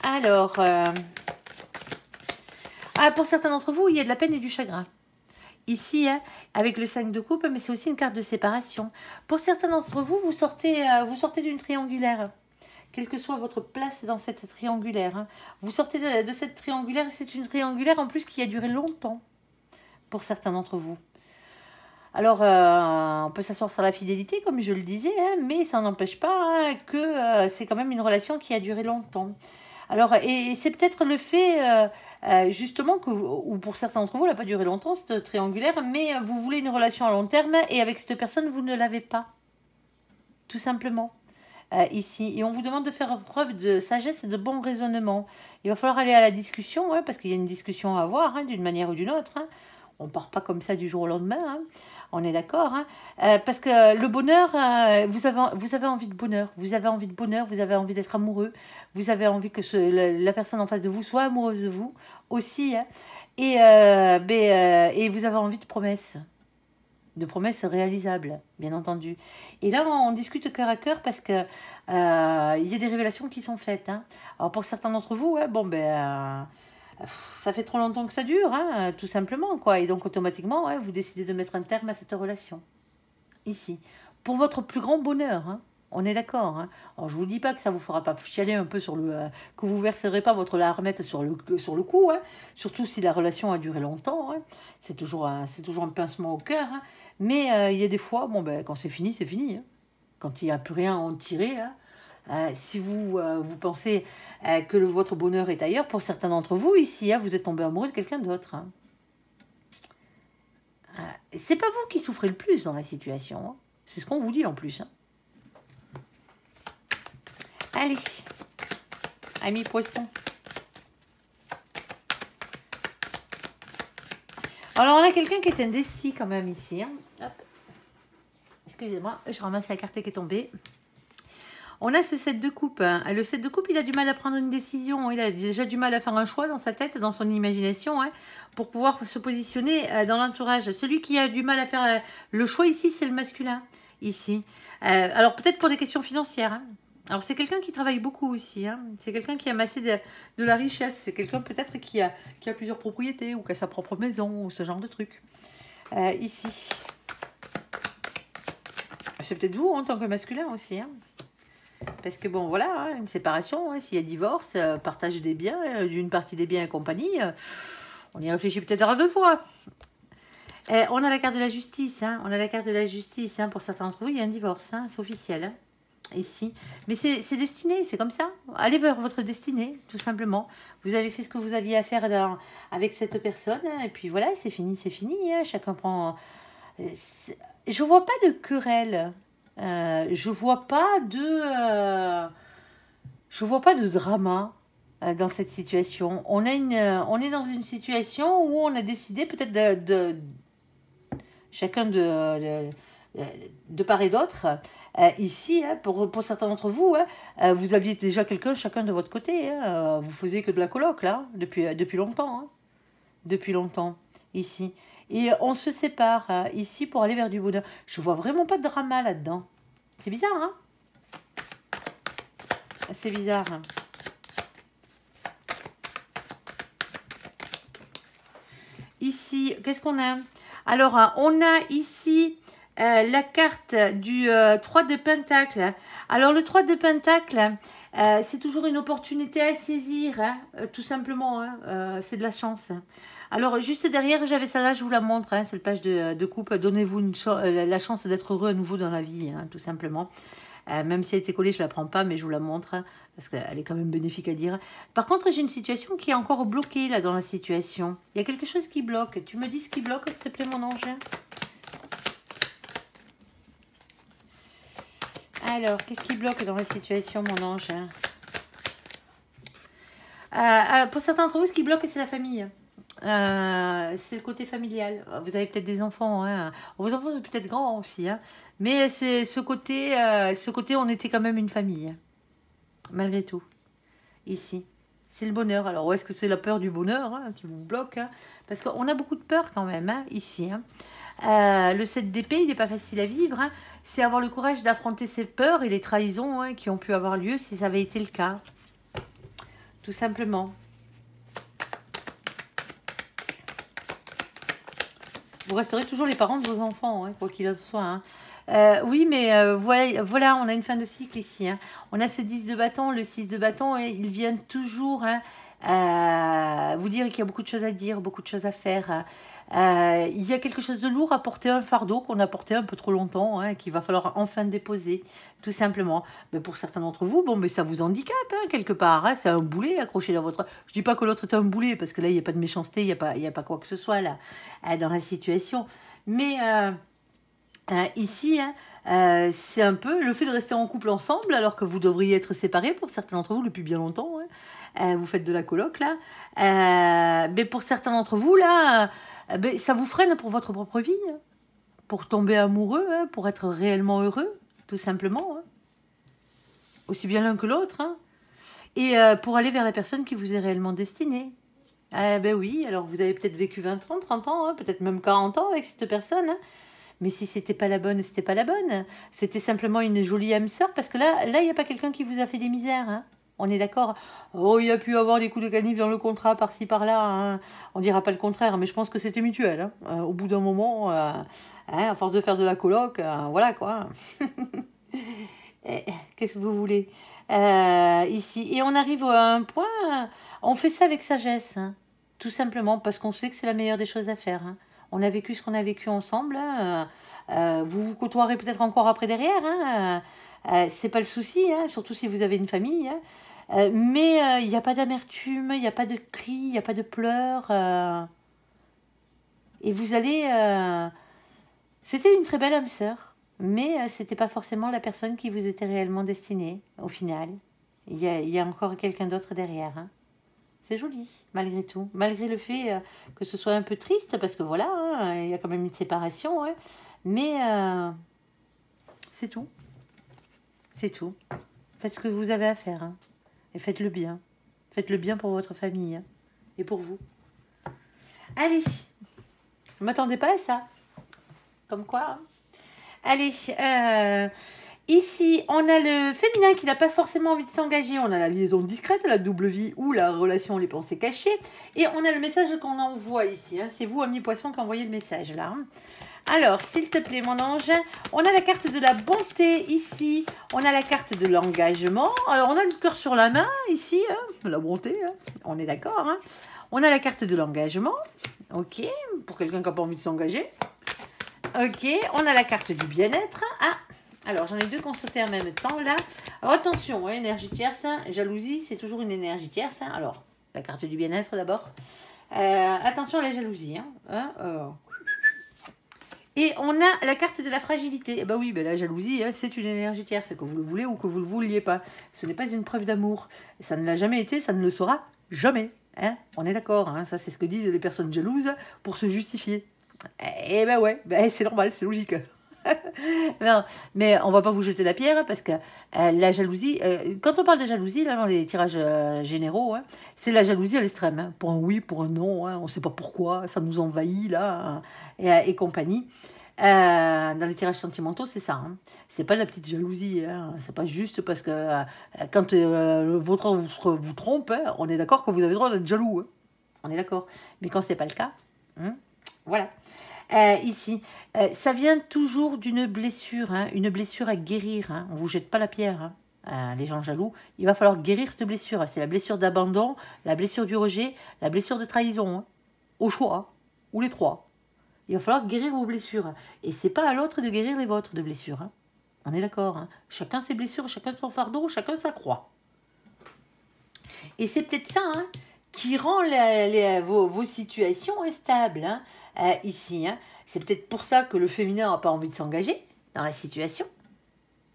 Alors, pour certains d'entre vous, il y a de la peine et du chagrin. Ici, hein, avec le 5 de coupe, mais c'est aussi une carte de séparation. Pour certains d'entre vous, vous sortez d'une triangulaire. Quelle que soit votre place dans cette triangulaire, hein. Vous sortez de cette triangulaire, c'est une triangulaire en plus qui a duré longtemps, pour certains d'entre vous. Alors, on peut s'asseoir sur la fidélité, comme je le disais, hein, mais ça n'empêche pas, hein, que c'est quand même une relation qui a duré longtemps. Alors, et c'est peut-être le fait, justement, ou pour certains d'entre vous, elle n'a pas duré longtemps, cette triangulaire, mais vous voulez une relation à long terme, et avec cette personne, vous ne l'avez pas. Tout simplement. Ici. Et on vous demande de faire preuve de sagesse et de bon raisonnement. Il va falloir aller à la discussion, hein, parce qu'il y a une discussion à avoir, hein, d'une manière ou d'une autre, hein. On ne part pas comme ça du jour au lendemain, hein. On est d'accord, hein. Parce que le bonheur, vous avez envie de bonheur, vous avez envie de bonheur, vous avez envie d'être amoureux, vous avez envie que la personne en face de vous soit amoureuse de vous aussi, hein. Et vous avez envie de promesses. De promesses réalisables, bien entendu. Et là, on discute cœur à cœur parce que il y a des révélations qui sont faites, hein. Alors pour certains d'entre vous, ouais, ça fait trop longtemps que ça dure, hein, tout simplement, quoi. Et donc automatiquement, ouais, vous décidez de mettre un terme à cette relation. Ici. Pour votre plus grand bonheur, hein. On est d'accord, hein. Alors je vous dis pas que ça vous fera pas chialer un peu sur que vous verserez pas votre larmette sur le coup, hein. Surtout si la relation a duré longtemps, hein. C'est toujours un pincement au cœur, hein. Mais il y a des fois, quand c'est fini, hein. Quand il n'y a plus rien à en tirer, hein. Si vous pensez que votre bonheur est ailleurs, pour certains d'entre vous ici, hein, vous êtes tombé amoureux de quelqu'un d'autre, hein. C'est pas vous qui souffrez le plus dans la situation, hein. C'est ce qu'on vous dit en plus, hein. Allez, amis poissons. Alors, on a quelqu'un qui est indécis quand même ici, hein. Hop. Excusez-moi, je ramasse la carte qui est tombée. On a ce 7 de coupe, hein. Le 7 de coupe, il a du mal à prendre une décision. Il a déjà du mal à faire un choix dans sa tête, dans son imagination, hein, pour pouvoir se positionner dans l'entourage. Celui qui a du mal à faire le choix ici, c'est le masculin, ici. Alors, peut-être pour des questions financières, hein. Alors, c'est quelqu'un qui travaille beaucoup aussi, hein. C'est quelqu'un qui a amassé de la richesse. C'est quelqu'un peut-être qui a plusieurs propriétés ou qui a sa propre maison ou ce genre de truc. Ici. C'est peut-être vous en tant que masculin aussi, hein. Parce que bon, voilà, hein, une séparation, hein, s'il y a divorce, partage des biens, d'une partie des biens et compagnie, on y réfléchit peut-être à deux fois. On a la carte de la justice, hein, on a la carte de la justice, hein, pour certains d'entre vous, il y a un divorce, hein, c'est officiel, hein, ici. Mais c'est destiné, c'est comme ça. Allez vers votre destinée, tout simplement. Vous avez fait ce que vous aviez à faire avec cette personne, hein, et puis voilà, c'est fini, hein, chacun prend... Je vois pas de querelle. Je vois pas de drama dans cette situation. On est dans une situation où on a décidé peut-être chacun de part et d'autre ici, hein, pour certains d'entre vous, hein, vous aviez déjà quelqu'un chacun de votre côté. Hein, vous faisiez que de la coloc, là, depuis longtemps. Hein, depuis longtemps, ici. Et on se sépare, hein, ici, pour aller vers du bonheur. Je vois vraiment pas de drama là-dedans. C'est bizarre, hein? C'est bizarre. Hein. Ici, qu'est-ce qu'on a? Alors, on a ici la carte du 3 de Pentacle. Alors, le 3 de Pentacle, c'est toujours une opportunité à saisir, hein, tout simplement. Hein, c'est de la chance. Alors, juste derrière, j'avais ça là, je vous la montre. Hein, c'est le page de coupe. Donnez-vous la chance d'être heureux à nouveau dans la vie, hein, tout simplement. Même si elle était collée, je ne la prends pas, mais je vous la montre, hein, parce qu'elle est quand même bénéfique à dire. Par contre, j'ai une situation qui est encore bloquée, là, dans la situation. Il y a quelque chose qui bloque. Tu me dis ce qui bloque, s'il te plaît, mon ange? Alors, qu'est-ce qui bloque dans la situation, mon ange? Pour certains d'entre vous, ce qui bloque, c'est la famille. C'est le côté familial. Vous avez peut-être des enfants. Hein. Vos enfants sont peut-être grands aussi. Hein. Mais c'est ce côté, on était quand même une famille. Malgré tout. Ici. C'est le bonheur. Alors, où est-ce que c'est la peur du bonheur hein, qui vous bloque hein? Parce qu'on a beaucoup de peur quand même, hein, ici. Hein. Le 7 d'épée, il n'est pas facile à vivre. Hein. C'est avoir le courage d'affronter ses peurs et les trahisons hein, qui ont pu avoir lieu si ça avait été le cas. Tout simplement. Vous resterez toujours les parents de vos enfants, hein, quoi qu'il en soit. Hein. Oui, mais voilà, on a une fin de cycle ici. Hein. On a ce 10 de bâton, le 6 de bâton, et il vient toujours hein, vous dire qu'il y a beaucoup de choses à dire, beaucoup de choses à faire. Hein. Il y a quelque chose de lourd à porter, un fardeau qu'on a porté un peu trop longtemps, hein, qu'il va falloir enfin déposer, tout simplement. Mais pour certains d'entre vous, bon, mais ça vous handicape, hein, quelque part. Hein, c'est un boulet accroché dans votre... Je dis pas que l'autre est un boulet, parce que là, il n'y a pas de méchanceté, il n'y a pas quoi que ce soit, là, dans la situation. Mais ici, hein, c'est un peu le fait de rester en couple ensemble, alors que vous devriez être séparés, pour certains d'entre vous, depuis bien longtemps. Hein. Vous faites de la coloc, là. Mais pour certains d'entre vous, là... ben, ça vous freine pour votre propre vie, hein, pour tomber amoureux, hein, pour être réellement heureux, tout simplement. Hein. Aussi bien l'un que l'autre. Hein. Et pour aller vers la personne qui vous est réellement destinée. Ben oui, alors vous avez peut-être vécu 20 ans, 30 ans, hein, peut-être même 40 ans avec cette personne. Hein. Mais si c'était pas la bonne, c'était pas la bonne. C'était simplement une jolie âme sœur, parce que là, il n'y a pas quelqu'un qui vous a fait des misères. Hein. On est d'accord. Oh, il y a pu avoir des coups de canif dans le contrat par-ci par-là. Hein. On dira pas le contraire, mais je pense que c'était mutuel. Hein. Au bout d'un moment, hein, à force de faire de la coloc, voilà quoi. Qu'est-ce que vous voulez ici? Et on arrive à un point, on fait ça avec sagesse, hein. Tout simplement parce qu'on sait que c'est la meilleure des choses à faire. Hein. On a vécu ce qu'on a vécu ensemble. Hein. Vous vous côtoierez peut-être encore après derrière. Hein. C'est pas le souci, hein, surtout si vous avez une famille. Hein. Mais il n'y a pas d'amertume, il n'y a pas de cris, il n'y a pas de pleurs. Et vous allez... C'était une très belle âme sœur, mais c'était pas forcément la personne qui vous était réellement destinée, au final. Il y a encore quelqu'un d'autre derrière. Hein. C'est joli, malgré tout. Malgré le fait que ce soit un peu triste, parce que voilà, hein, il y a quand même une séparation. Ouais. Mais c'est tout. C'est tout. Faites ce que vous avez à faire. Hein. Et faites le bien. Faites le bien pour votre famille. Hein. Et pour vous. Allez. Ne m'attendez pas à ça. Comme quoi. Hein. Allez. Ici, on a le féminin qui n'a pas forcément envie de s'engager. On a la liaison discrète, la double vie ou la relation, les pensées cachées. Et on a le message qu'on envoie ici. Hein. C'est vous, ami poisson, qui envoyez le message là. Hein. Alors, s'il te plaît, mon ange, on a la carte de la bonté ici. On a la carte de l'engagement. Alors, on a le cœur sur la main ici. Hein, la bonté, hein, on est d'accord. Hein. On a la carte de l'engagement. Ok, pour quelqu'un qui n'a pas envie de s'engager. Ok, on a la carte du bien-être. Ah, alors j'en ai deux qu'on sautait en même temps là. Alors attention, hein, énergie tierce. Jalousie, c'est toujours une énergie tierce. Hein. Alors, la carte du bien-être d'abord. Attention à la jalousie. Hein. Et on a la carte de la fragilité. Et bah oui, bah la jalousie, hein, c'est une énergie tierce, que vous le voulez ou que vous ne le vouliez pas. Ce n'est pas une preuve d'amour. Ça ne l'a jamais été, ça ne le sera jamais. Hein. On est d'accord, hein, ça c'est ce que disent les personnes jalouses pour se justifier. Et ben ouais, c'est normal, c'est logique. Non, mais on va pas vous jeter la pierre parce que la jalousie, quand on parle de jalousie, là, dans les tirages généraux, hein, c'est la jalousie à l'extrême. Hein, pour un oui, pour un non, hein, on ne sait pas pourquoi, ça nous envahit là, hein, et compagnie. Dans les tirages sentimentaux, c'est ça. Hein. C'est pas de la petite jalousie. Hein. C'est pas juste parce que quand votre vous trompe, hein, on est d'accord que vous avez le droit d'être jaloux. Hein. On est d'accord. Mais quand c'est pas le cas, hein, voilà. Ici, ça vient toujours d'une blessure, hein, une blessure à guérir. Hein. On ne vous jette pas la pierre, hein. Les gens jaloux. Il va falloir guérir cette blessure. C'est la blessure d'abandon, la blessure du rejet, la blessure de trahison. Hein. Au choix, ou les trois. Il va falloir guérir vos blessures. Et c'est pas à l'autre de guérir les vôtres de blessures. Hein. On est d'accord. Hein. Chacun ses blessures, chacun son fardeau, chacun sa croix. Et c'est peut-être ça hein, qui rend vos situations instables. Hein. Ici, hein. C'est peut-être pour ça que le féminin n'a pas envie de s'engager dans la situation.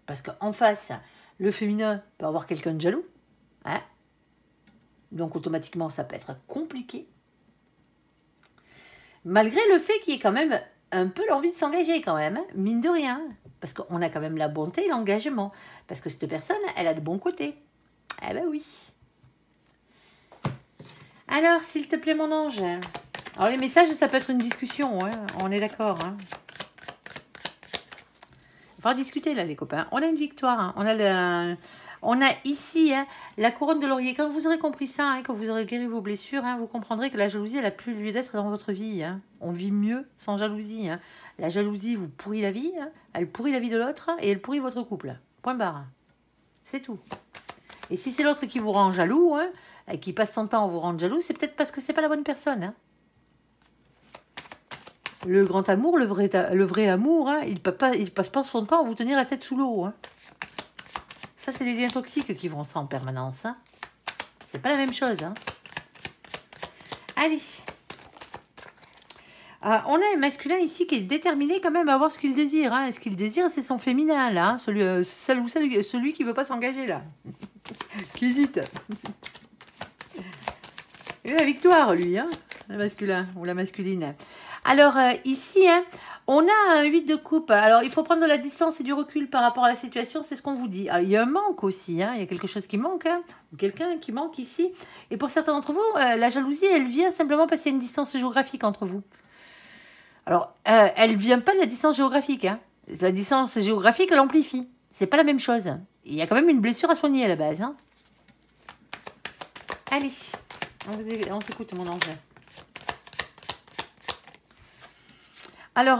Parce qu'en face, le féminin peut avoir quelqu'un de jaloux. Hein. Donc automatiquement, ça peut être compliqué. Malgré le fait qu'il y ait quand même un peu l'envie de s'engager quand même, hein, mine de rien. Parce qu'on a quand même la bonté et l'engagement. Parce que cette personne, elle a de bons côtés. Eh ben oui. Alors, s'il te plaît, mon ange. Alors, les messages, ça peut être une discussion. Hein, on est d'accord. Hein. Il va falloir discuter, là, les copains. On a une victoire. Hein. On a ici hein, la couronne de laurier. Quand vous aurez compris ça, hein, quand vous aurez guéri vos blessures, hein, vous comprendrez que la jalousie, elle n'a plus lieu d'être dans votre vie. Hein. On vit mieux sans jalousie. Hein. La jalousie vous pourrit la vie. Hein. Elle pourrit la vie de l'autre et elle pourrit votre couple. Point barre. C'est tout. Et si c'est l'autre qui vous rend jaloux, hein, et qui passe son temps à vous rendre jaloux, c'est peut-être parce que c'est pas la bonne personne. Hein. Le grand amour, le vrai amour, hein, il passe pas son temps à vous tenir la tête sous l'eau. Hein. Ça, c'est les liens toxiques qui vont ça en permanence. Hein. C'est pas la même chose. Hein. Allez. On a un masculin ici qui est déterminé quand même à voir ce qu'il désire. Hein. Ce qu'il désire, c'est son féminin, là. Hein. Celui qui veut pas s'engager, là. Qui hésite. Il a la victoire, lui, hein, le masculin ou la masculine. Alors, ici, hein, on a un 8 de coupe. Alors, il faut prendre de la distance et du recul par rapport à la situation, c'est ce qu'on vous dit. Alors, il y a un manque aussi, hein, il y a quelque chose qui manque, hein, ou quelqu'un qui manque ici. Et pour certains d'entre vous, la jalousie, elle vient simplement parce qu'il y a une distance géographique entre vous. Alors, elle ne vient pas de la distance géographique. Hein. La distance géographique, elle amplifie. C'est pas la même chose. Il y a quand même une blessure à soigner à la base. Hein. Allez, on t'écoute, mon ange. Alors,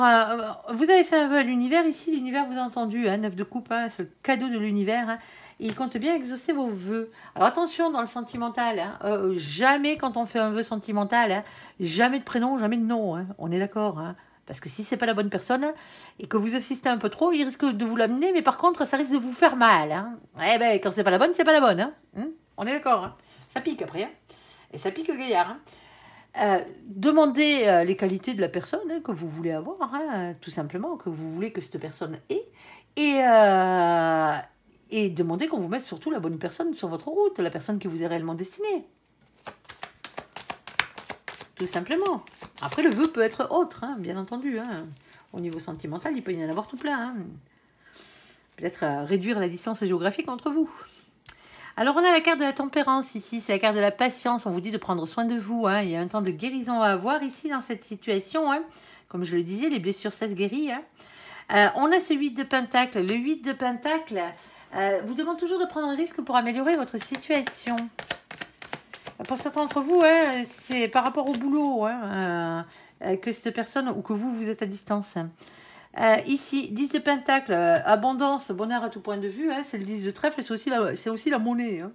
vous avez fait un vœu à l'univers. Ici, l'univers vous a entendu. Hein, 9 de coupe, hein, c'est le cadeau de l'univers. Hein, et il compte bien exaucer vos vœux. Alors, attention dans le sentimental. Hein, jamais, quand on fait un vœu sentimental, hein, jamais de prénom, jamais de nom. Hein, on est d'accord. Hein, parce que si c'est pas la bonne personne hein, et que vous assistez un peu trop, il risque de vous l'amener. Mais par contre, ça risque de vous faire mal. Hein. Eh ben, quand c'est pas la bonne, c'est pas la bonne. Hein, on est d'accord. Hein, ça pique après. Hein, et ça pique gaillard. Hein. Demandez les qualités de la personne hein, que vous voulez avoir, hein, tout simplement, que vous voulez que cette personne ait, et demandez qu'on vous mette surtout la bonne personne sur votre route, la personne qui vous est réellement destinée. Tout simplement. Après, le vœu peut être autre, hein, bien entendu. Hein. Au niveau sentimental, il peut y en avoir tout plein. Hein. Peut-être réduire la distance géographique entre vous. Alors, on a la carte de la tempérance ici, c'est la carte de la patience. On vous dit de prendre soin de vous. Hein. Il y a un temps de guérison à avoir ici dans cette situation. Hein. Comme je le disais, les blessures, ça se guérit. Hein. On a ce 8 de pentacle. Le 8 de pentacle vous demande toujours de prendre un risque pour améliorer votre situation. Pour certains d'entre vous, hein, c'est par rapport au boulot hein, que cette personne ou que vous êtes à distance. Ici, 10 de pentacle, abondance, bonheur à tout point de vue, hein, c'est le 10 de trèfle, c'est aussi la monnaie. Hein.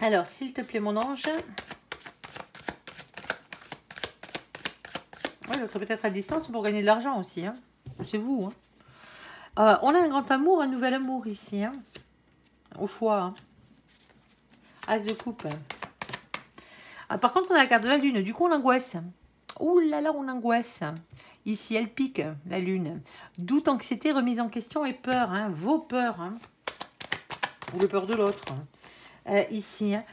Alors, s'il te plaît, mon ange. Oui, votre peut-être à distance pour gagner de l'argent aussi. Hein. C'est vous. Hein. On a un grand amour, un nouvel amour ici. Hein. Au choix. Hein. As de coupe. Par contre, on a la carte de la lune. Du coup, on angoisse. Ouh là là, on angoisse. Ici, elle pique, la lune. Doute, anxiété, remise en question et peur. Hein, vos peurs. Hein, ou les peurs de l'autre. Hein. Ici, hein.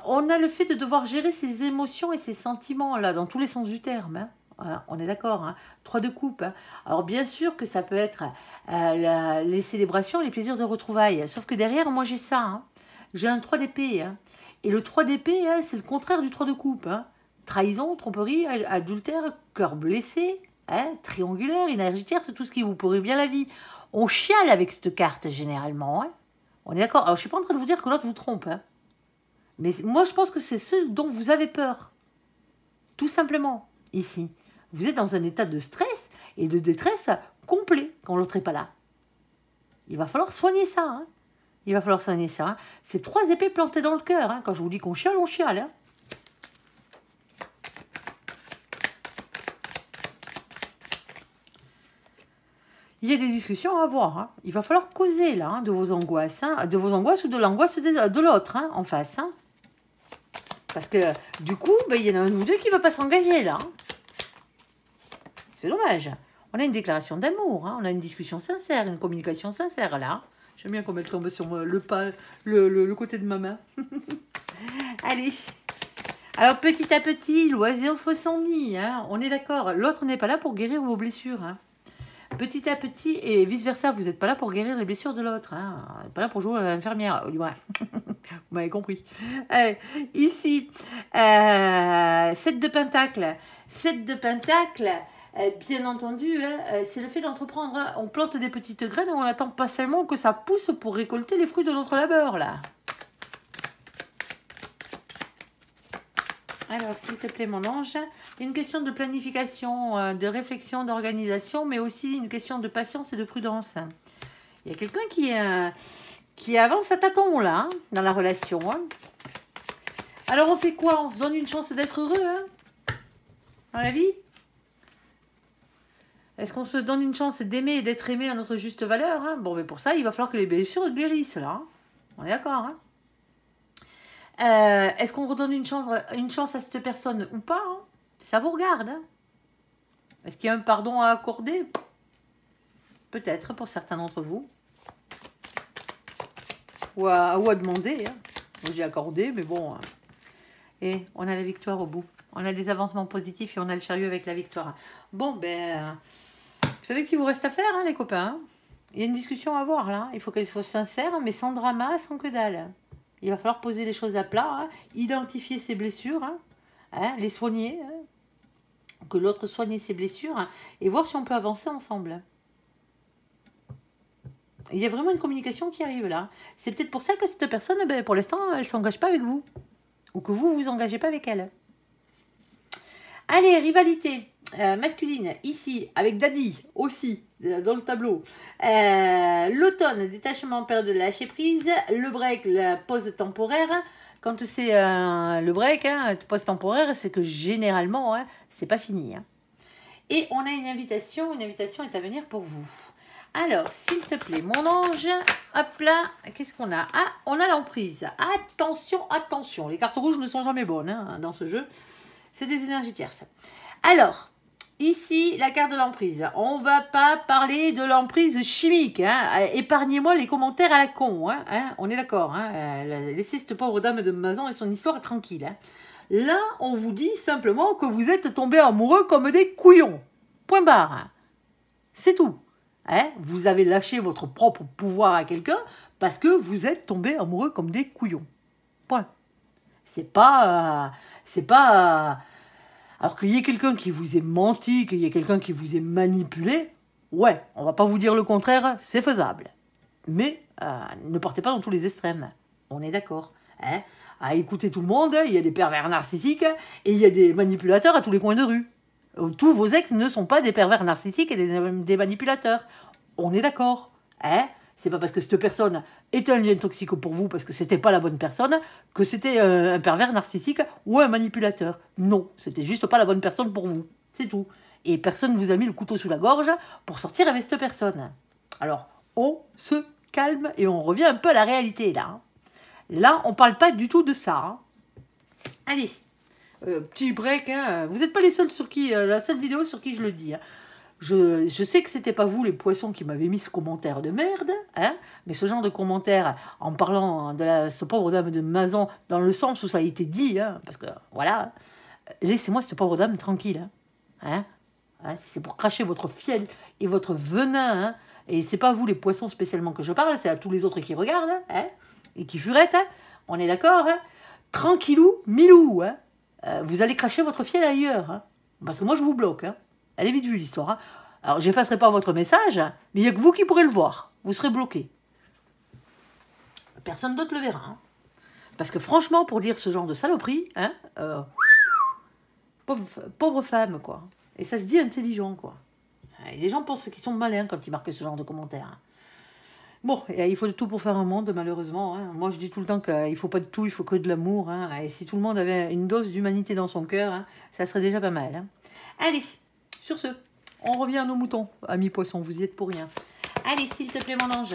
On a le fait de devoir gérer ses émotions et ses sentiments, là, dans tous les sens du terme. Hein. Voilà, on est d'accord, hein. 3 de coupe. Hein. Alors bien sûr que ça peut être les célébrations, les plaisirs de retrouvailles. Sauf que derrière, moi j'ai ça. Hein. J'ai un 3 d'épée. Hein. Et le 3 d'épée, hein, c'est le contraire du 3 de coupe. Hein. Trahison, tromperie, adultère, cœur blessé, hein, triangulaire, énergétique, c'est tout ce qui vous pourrit bien la vie. On chiale avec cette carte généralement. Hein. On est d'accord. Alors je ne suis pas en train de vous dire que l'autre vous trompe. Hein. Mais moi je pense que c'est ce dont vous avez peur. Tout simplement, ici. Vous êtes dans un état de stress et de détresse complet quand l'autre n'est pas là. Il va falloir soigner ça. Hein. Il va falloir soigner ça. Hein. C'est 3 épées plantées dans le cœur. Hein. Quand je vous dis qu'on chiale, on chiale. Hein. Il y a des discussions à avoir. Hein. Il va falloir causer là, hein, de vos angoisses. Hein, de vos angoisses ou de l'angoisse de l'autre hein, en face. Hein. Parce que du coup, ben, il y en a un ou deux qui ne va pas s'engager là. Hein. C'est dommage. On a une déclaration d'amour, hein. On a une discussion sincère, une communication sincère là. J'aime bien comme elle tombe sur le côté de ma main. Allez. Alors petit à petit, l'oiseau fait son nid. Hein. On est d'accord. L'autre n'est pas là pour guérir vos blessures. Hein. Petit à petit, et vice-versa, vous n'êtes pas là pour guérir les blessures de l'autre. Hein. Vous n'êtes pas là pour jouer à l'infirmière. Ouais. Vous m'avez compris. Ici, 7 de pentacle. 7 de pentacle. Bien entendu, hein, c'est le fait d'entreprendre. Hein. On plante des petites graines et on attend patiemment que ça pousse pour récolter les fruits de notre labeur, là. Alors, s'il te plaît, mon ange, une question de planification, de réflexion, d'organisation, mais aussi une question de patience et de prudence. Il y a quelqu'un qui avance à tâtons, là, hein, dans la relation. Hein. Alors, on fait quoi? On se donne une chance d'être heureux, hein, dans la vie? Est-ce qu'on se donne une chance d'aimer et d'être aimé à notre juste valeur hein? Bon, mais pour ça, il va falloir que les blessures guérissent, là. Hein. On est d'accord, hein? Est-ce qu'on redonne une chance à cette personne ou pas hein? Ça vous regarde. Hein? Est-ce qu'il y a un pardon à accorder? Peut-être pour certains d'entre vous. Ou à demander. Hein? Moi, j'ai accordé, mais bon. Hein. Et on a la victoire au bout. On a des avancements positifs et on a le chariot avec la victoire. Bon, ben... Vous savez ce qu'il vous reste à faire, hein, les copains hein. Il y a une discussion à avoir, là. Il faut qu'elle soit sincère, mais sans drama, sans que dalle. Il va falloir poser les choses à plat, hein, identifier ses blessures, hein, les soigner, hein, que l'autre soigne ses blessures, hein, et voir si on peut avancer ensemble. Il y a vraiment une communication qui arrive là. C'est peut-être pour ça que cette personne, ben, pour l'instant, elle ne s'engage pas avec vous. Ou que vous ne vous engagez pas avec elle. Allez, rivalité masculine, ici, avec Daddy, aussi, dans le tableau. L'automne, détachement, période de lâcher prise. Le break, la pause temporaire. Quand c'est le break, hein, pause temporaire, c'est que généralement, hein, c'est pas fini. Hein. Et on a une invitation est à venir pour vous. Alors, s'il te plaît, mon ange, hop là, qu'est-ce qu'on a? Ah, on a l'emprise. Attention, attention, les cartes rouges ne sont jamais bonnes hein, dans ce jeu. C'est des énergies tierces. Alors, ici, la carte de l'emprise. On ne va pas parler de l'emprise chimique. Hein. Épargnez-moi les commentaires à la con. Hein. On est d'accord. Hein. Laissez cette pauvre dame de Mazan et son histoire tranquille. Hein. Là, on vous dit simplement que vous êtes tombés amoureux comme des couillons. Point barre. Hein. C'est tout. Hein. Vous avez lâché votre propre pouvoir à quelqu'un parce que vous êtes tombés amoureux comme des couillons. Point. C'est pas... alors qu'il y ait quelqu'un qui vous ait menti, qu'il y ait quelqu'un qui vous ait manipulé, ouais, on va pas vous dire le contraire, c'est faisable. Mais ne partez pas dans tous les extrêmes. On est d'accord. Hein, à écouter tout le monde, il y a des pervers narcissiques et il y a des manipulateurs à tous les coins de rue. Tous vos ex ne sont pas des pervers narcissiques et des manipulateurs. On est d'accord. Hein? C'est pas parce que cette personne est un lien toxique pour vous, parce que c'était pas la bonne personne, que c'était un pervers narcissique ou un manipulateur. Non, c'était juste pas la bonne personne pour vous. C'est tout. Et personne ne vous a mis le couteau sous la gorge pour sortir avec cette personne. Alors, on se calme et on revient un peu à la réalité, là. Là, on parle pas du tout de ça. Hein. Allez, petit break. Hein. Vous n'êtes pas les seuls sur qui... la seule vidéo sur qui je le dis. Hein. Je sais que c'était pas vous les poissons qui m'avez mis ce commentaire de merde, hein, mais ce genre de commentaire en parlant de ce pauvre dame de Mazan dans le sens où ça a été dit, hein, parce que voilà, laissez-moi cette pauvre dame tranquille. Hein, hein, si c'est pour cracher votre fiel et votre venin, hein, et c'est pas vous les poissons spécialement que je parle, c'est à tous les autres qui regardent, hein, et qui furettent, hein, on est d'accord, hein, tranquillou, milou, hein, vous allez cracher votre fiel ailleurs, hein, parce que moi je vous bloque, hein. Elle est vite vue l'histoire, hein. Alors j'effacerai pas votre message, mais il n'y a que vous qui pourrez le voir, vous serez bloqué. Personne d'autre le verra, hein. Parce que franchement, pour dire ce genre de saloperie, hein, pauvre femme, quoi. Et ça se dit intelligent, quoi. Et les gens pensent qu'ils sont malins quand ils marquent ce genre de commentaires, hein. Bon, il faut de tout pour faire un monde, malheureusement, hein. Moi, je dis tout le temps qu'il ne faut pas de tout, il faut que de l'amour, hein. Et si tout le monde avait une dose d'humanité dans son cœur, hein, ça serait déjà pas mal, hein. Allez, sur ce, on revient à nos moutons, amis poissons, vous y êtes pour rien. Allez, s'il te plaît, mon ange,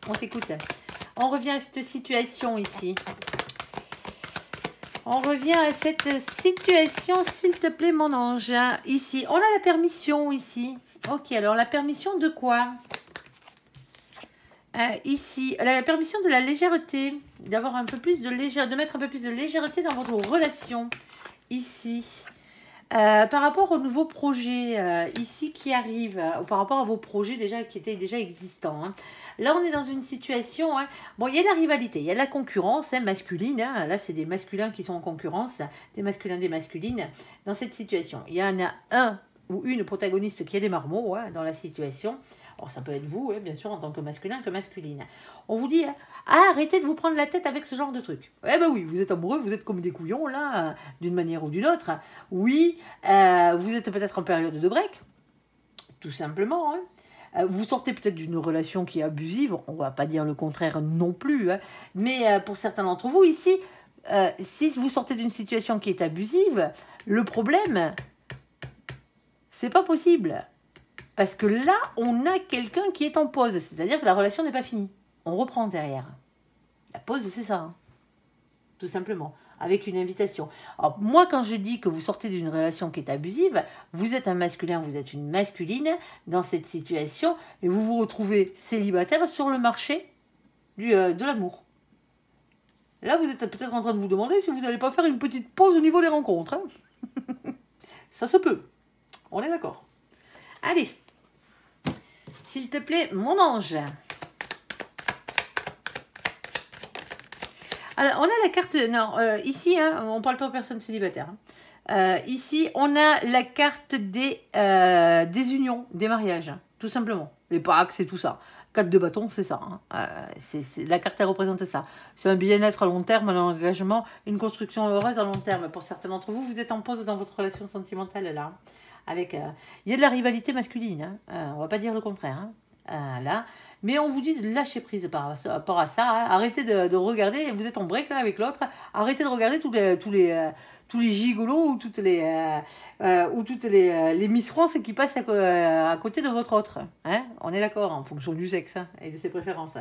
on t'écoute. On revient à cette situation ici. On revient à cette situation, s'il te plaît, mon ange. Ici, on a la permission, ici. Ok, alors la permission de quoi? Ici, la permission de la légèreté. D'avoir un peu plus de légèreté, de mettre un peu plus de légèreté dans votre relation. Ici. Par rapport aux nouveaux projets ici qui arrivent, par rapport à vos projets déjà qui étaient déjà existants, hein. Là, on est dans une situation, hein, bon, il y a de la rivalité, il y a de la concurrence, hein, masculine, hein. Là, c'est des masculins qui sont en concurrence, des masculins, des masculines, dans cette situation. Il y en a un ou une protagoniste qui a des marmots, hein, dans la situation. Alors, ça peut être vous, hein, bien sûr, en tant que masculin, que masculine. On vous dit, hein, arrêtez de vous prendre la tête avec ce genre de truc. Eh ben oui, vous êtes amoureux, vous êtes comme des couillons, là, d'une manière ou d'une autre. Oui, vous êtes peut-être en période de break, tout simplement, hein. Vous sortez peut-être d'une relation qui est abusive, on ne va pas dire le contraire non plus, hein. Mais pour certains d'entre vous ici, si vous sortez d'une situation qui est abusive, le problème, c'est pas possible. Parce que là, on a quelqu'un qui est en pause, c'est-à-dire que la relation n'est pas finie. On reprend derrière. La pause, c'est ça, hein. Tout simplement, avec une invitation. Alors, moi, quand je dis que vous sortez d'une relation qui est abusive, vous êtes un masculin, vous êtes une masculine dans cette situation, et vous vous retrouvez célibataire sur le marché de l'amour. Là, vous êtes peut-être en train de vous demander si vous n'allez pas faire une petite pause au niveau des rencontres, hein. Ça se peut. On est d'accord. Allez. S'il te plaît, mon ange. Alors, on a la carte... Non, ici, hein, on ne parle pas aux personnes célibataires, hein. Ici, on a la carte des unions, des mariages, hein, tout simplement. Les packs, c'est tout ça. Carte de bâton, c'est ça, hein. La carte, elle représente ça. C'est un bien-être à long terme, un engagement, une construction heureuse à long terme. Pour certains d'entre vous, vous êtes en pause dans votre relation sentimentale, là. Avec, il y a de la rivalité masculine, hein. On ne va pas dire le contraire, hein. Là. Mais on vous dit de lâcher prise par rapport à ça, hein. Arrêtez de regarder, vous êtes en break là avec l'autre, arrêtez de regarder tous les gigolos ou toutes les Miss France qui passent à côté de votre autre, hein. On est d'accord, en fonction du sexe, hein, et de ses préférences.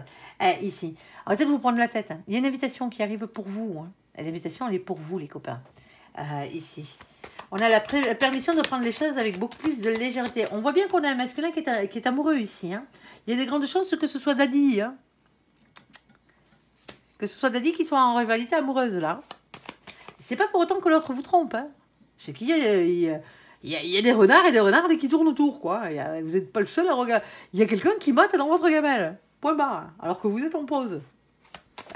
Ici, arrêtez de vous prendre la tête, hein. Il y a une invitation qui arrive pour vous, hein. L'invitation, elle est pour vous, les copains. Ici. On a la permission de prendre les choses avec beaucoup plus de légèreté. On voit bien qu'on a un masculin qui est amoureux ici, hein. Il y a des grandes chances que ce soit Daddy, hein. Que ce soit Daddy qui soit en rivalité amoureuse, là. C'est pas pour autant que l'autre vous trompe, hein. C'est qu'il y a des renards et des renardes qui tournent autour, quoi. Vous n'êtes pas le seul à regarder. Il y a quelqu'un qui mate dans votre gamelle. Point barre. Alors que vous êtes en pause.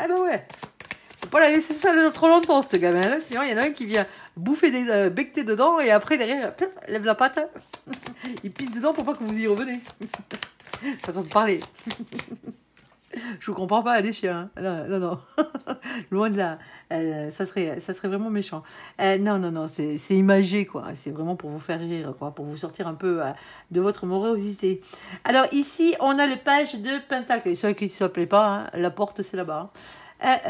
Eh ben ouais. Faut pas la laisser seule trop longtemps, cette gamelle. Sinon, il y en a un qui vient bouffer des becquetés dedans et après, derrière, lève la patte. Il pisse dedans pour pas que vous y reveniez. Façon de parler. Je vous comprends pas, des chiens. Hein. Non, non, non. Loin de là. Ça serait vraiment méchant. Non, c'est imagé, quoi. C'est vraiment pour vous faire rire, quoi. Pour vous sortir un peu de votre morosité. Alors, ici, on a le page de Pentacle. Et ceux qui ne s'appelaient pas, hein, la porte, c'est là-bas.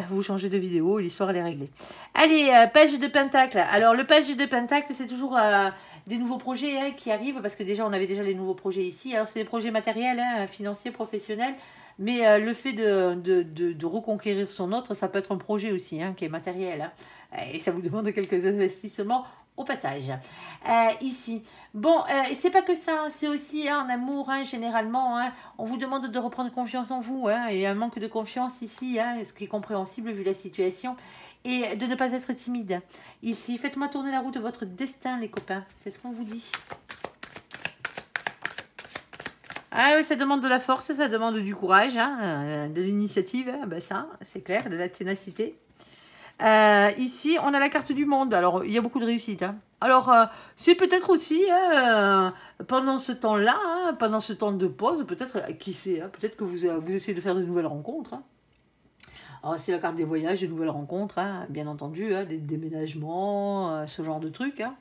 Vous changez de vidéo, l'histoire elle est réglée. Allez, page de Pentacle. Alors le page de Pentacle, c'est toujours des nouveaux projets, hein, qui arrivent, parce que déjà on avait déjà les nouveaux projets ici. Alors c'est des projets matériels, hein, financiers, professionnels, mais le fait de reconquérir son autre, ça peut être un projet aussi, hein, qui est matériel, hein, et ça vous demande quelques investissements au passage. Ici. Bon, et c'est pas que ça, c'est aussi, hein, en amour, hein, généralement, hein, on vous demande de reprendre confiance en vous, hein, et un manque de confiance ici, hein, ce qui est compréhensible vu la situation, et de ne pas être timide. Ici, faites-moi tourner la roue de votre destin, les copains, c'est ce qu'on vous dit. Ah oui, ça demande de la force, ça demande du courage, hein, de l'initiative, ben ça, c'est clair, de la ténacité. Ici, on a la carte du monde. Alors, il y a beaucoup de réussite. Hein. Alors, c'est peut-être aussi, pendant ce temps-là, hein, pendant ce temps de pause, peut-être, qui sait, hein, peut-être que vous essayez de faire de nouvelles rencontres. Hein. Alors, c'est la carte des voyages, des nouvelles rencontres, hein, bien entendu, hein, des déménagements, ce genre de trucs. Hein.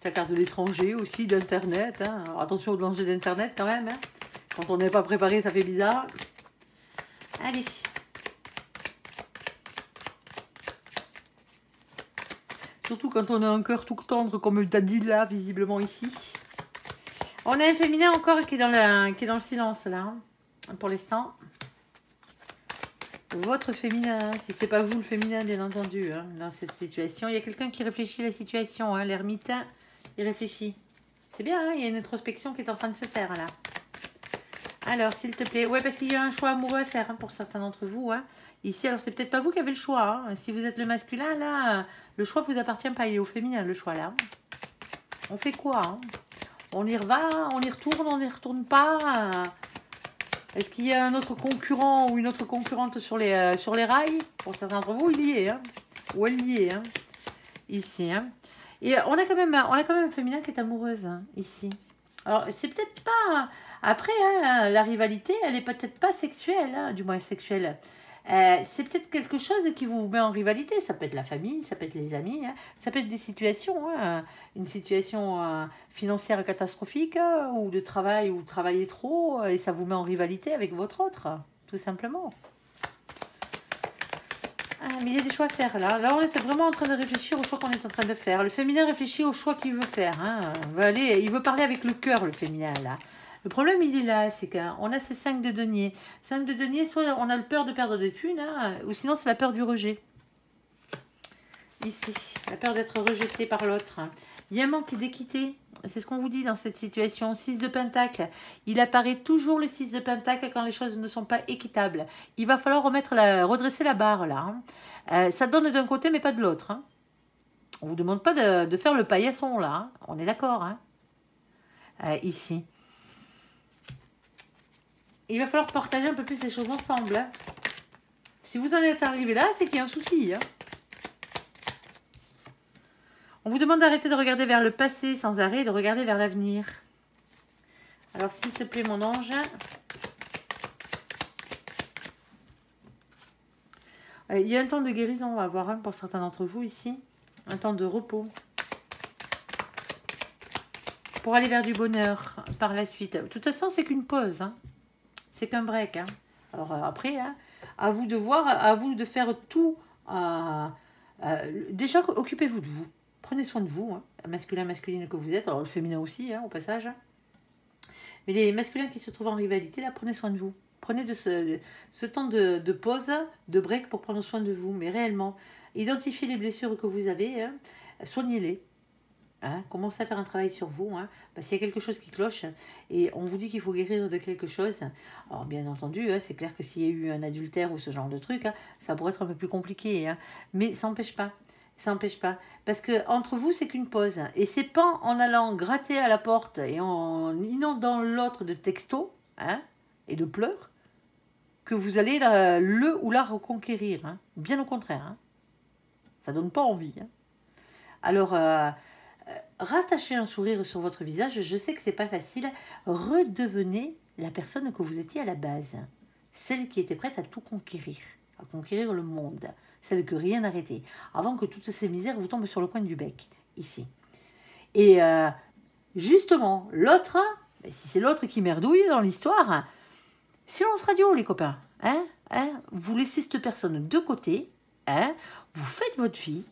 C'est la carte de l'étranger aussi, d'Internet. Hein. Alors, attention au danger d'Internet quand même. Hein. Quand on n'est pas préparé, ça fait bizarre. Allez. Surtout quand on a un cœur tout tendre, comme t'as dit là, visiblement ici. On a un féminin encore qui est dans le silence, là, hein, pour l'instant. Votre féminin, si c'est pas vous le féminin, bien entendu, hein, dans cette situation. Il y a quelqu'un qui réfléchit à la situation, hein, l'ermite, il réfléchit. C'est bien, hein, il y a une introspection qui est en train de se faire, là. Alors, s'il te plaît, ouais, parce qu'il y a un choix amoureux à faire, hein, pour certains d'entre vous, hein. Ici, alors c'est peut-être pas vous qui avez le choix. Hein. Si vous êtes le masculin, là, le choix vous appartient pas. Il est au féminin, le choix, là. On fait quoi hein? On y va, on y retourne, on n'y retourne pas. Est-ce qu'il y a un autre concurrent ou une autre concurrente sur les rails? Pour certains d'entre vous, il y est. Hein. Ou elle y est. Hein. Ici. Hein. Et on a quand même un féminin qui est amoureuse, hein, ici. Alors, c'est peut-être pas... Après, hein, la rivalité, elle est peut-être pas sexuelle, hein, du moins sexuelle. C'est peut-être quelque chose qui vous met en rivalité. Ça peut être la famille, ça peut être les amis, hein. Ça peut être des situations, hein. Une situation financière catastrophique ou de travail où vous travaillez trop et ça vous met en rivalité avec votre autre, tout simplement. Mais il y a des choix à faire là. Là, on est vraiment en train de réfléchir au choix qu'on est en train de faire. Le féminin réfléchit au choix qu'il veut faire. Hein. Il veut parler avec le cœur, le féminin là. Le problème, il est là, c'est qu'on a ce 5 de denier. 5 de denier, soit on a le peur de perdre des thunes, hein, ou sinon c'est la peur du rejet. Ici, la peur d'être rejeté par l'autre. Il y a un manque d'équité. C'est ce qu'on vous dit dans cette situation. 6 de pentacle. Il apparaît toujours le 6 de pentacle quand les choses ne sont pas équitables. Il va falloir redresser la barre là. Hein. Ça donne d'un côté mais pas de l'autre. Hein. On ne vous demande pas de faire le paillasson là. Hein. On est d'accord. Hein. Ici. Il va falloir partager un peu plus les choses ensemble. Hein. Si vous en êtes arrivé là, c'est qu'il y a un souci. Hein. On vous demande d'arrêter de regarder vers le passé sans arrêt et de regarder vers l'avenir. Alors, s'il te plaît, mon ange. Il y a un temps de guérison, on va avoir un pour certains d'entre vous ici. Un temps de repos. Pour aller vers du bonheur par la suite. De toute façon, c'est qu'une pause. Hein. C'est qu'un break. Hein. Alors après, hein, à vous de voir, à vous de faire tout. Déjà, occupez-vous de vous. Prenez soin de vous. Hein. Masculin, masculine que vous êtes. Alors le féminin aussi, hein, au passage. Mais les masculins qui se trouvent en rivalité, là, prenez soin de vous. Prenez de ce temps de pause, de break pour prendre soin de vous. Mais réellement, identifiez les blessures que vous avez. Hein, soignez-les. Hein, commencez à faire un travail sur vous, hein, parce qu'il y a quelque chose qui cloche et on vous dit qu'il faut guérir de quelque chose. Alors bien entendu, hein, c'est clair que s'il y a eu un adultère ou ce genre de truc, hein, ça pourrait être un peu plus compliqué, hein, mais ça n'empêche pas. Ça n'empêche pas, parce que entre vous c'est qu'une pause et c'est pas en allant gratter à la porte et en inondant l'autre de textos hein, et de pleurs que vous allez le ou la reconquérir. Hein, bien au contraire, hein, ça donne pas envie. Hein. Alors rattachez un sourire sur votre visage, je sais que c'est pas facile, redevenez la personne que vous étiez à la base, celle qui était prête à tout conquérir, à conquérir le monde, celle que rien n'arrêtait, avant que toutes ces misères vous tombent sur le coin du bec, ici. Et justement, l'autre, si c'est l'autre qui merdouille dans l'histoire, silence radio les copains, hein, vous laissez cette personne de côté, hein, vous faites votre vie,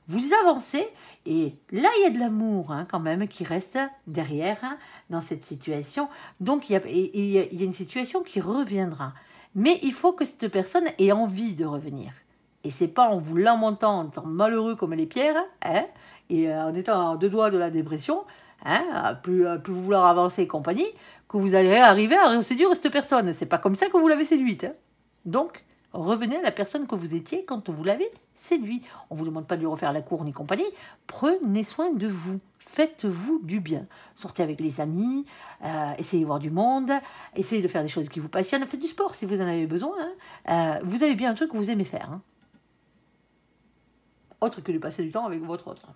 vous avancez et là, il y a de l'amour hein, quand même qui reste derrière hein, dans cette situation. Donc, il y a une situation qui reviendra. Mais il faut que cette personne ait envie de revenir. Et c'est pas en vous lamentant, en étant malheureux comme les pierres, hein, et en étant à deux doigts de la dépression, hein, à plus vouloir avancer et compagnie, que vous allez arriver à séduire cette personne. C'est pas comme ça que vous l'avez séduite. Hein. Donc, Revenez à la personne que vous étiez quand vous l'avez séduit. On ne vous demande pas de lui refaire la cour ni compagnie. Prenez soin de vous. Faites-vous du bien. Sortez avec les amis, essayez de voir du monde, essayez de faire des choses qui vous passionnent. Faites du sport si vous en avez besoin. Hein. Vous avez bien un truc que vous aimez faire. Hein. Autre que de passer du temps avec votre autre.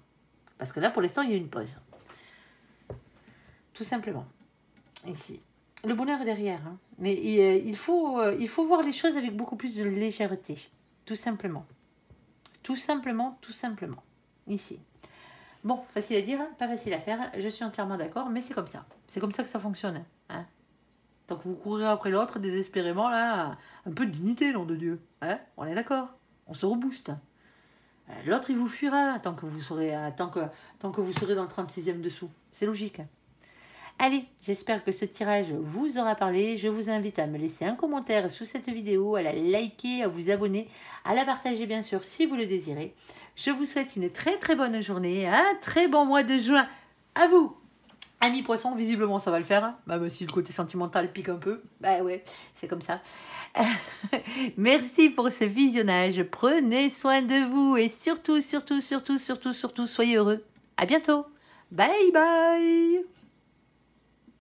Parce que là, pour l'instant, il y a une pause. Tout simplement. Ici. Le bonheur est derrière. Hein. Mais il faut voir les choses avec beaucoup plus de légèreté. Tout simplement. Tout simplement, tout simplement. Ici. Bon, facile à dire, hein, pas facile à faire. Je suis entièrement d'accord, mais c'est comme ça. C'est comme ça que ça fonctionne. Hein. Donc vous courez après l'autre désespérément, là, un peu de dignité, nom de Dieu. Hein. On est d'accord. On se rebooste. L'autre, il vous fuira tant que vous serez dans le 36e dessous. C'est logique. Allez, j'espère que ce tirage vous aura parlé. Je vous invite à me laisser un commentaire sous cette vidéo, à la liker, à vous abonner, à la partager bien sûr si vous le désirez. Je vous souhaite une très très bonne journée, un très bon mois de juin à vous. Amis poissons, visiblement ça va le faire, hein. Même si le côté sentimental pique un peu. Bah ouais, c'est comme ça. Merci pour ce visionnage. Prenez soin de vous et surtout, soyez heureux. À bientôt. Bye bye.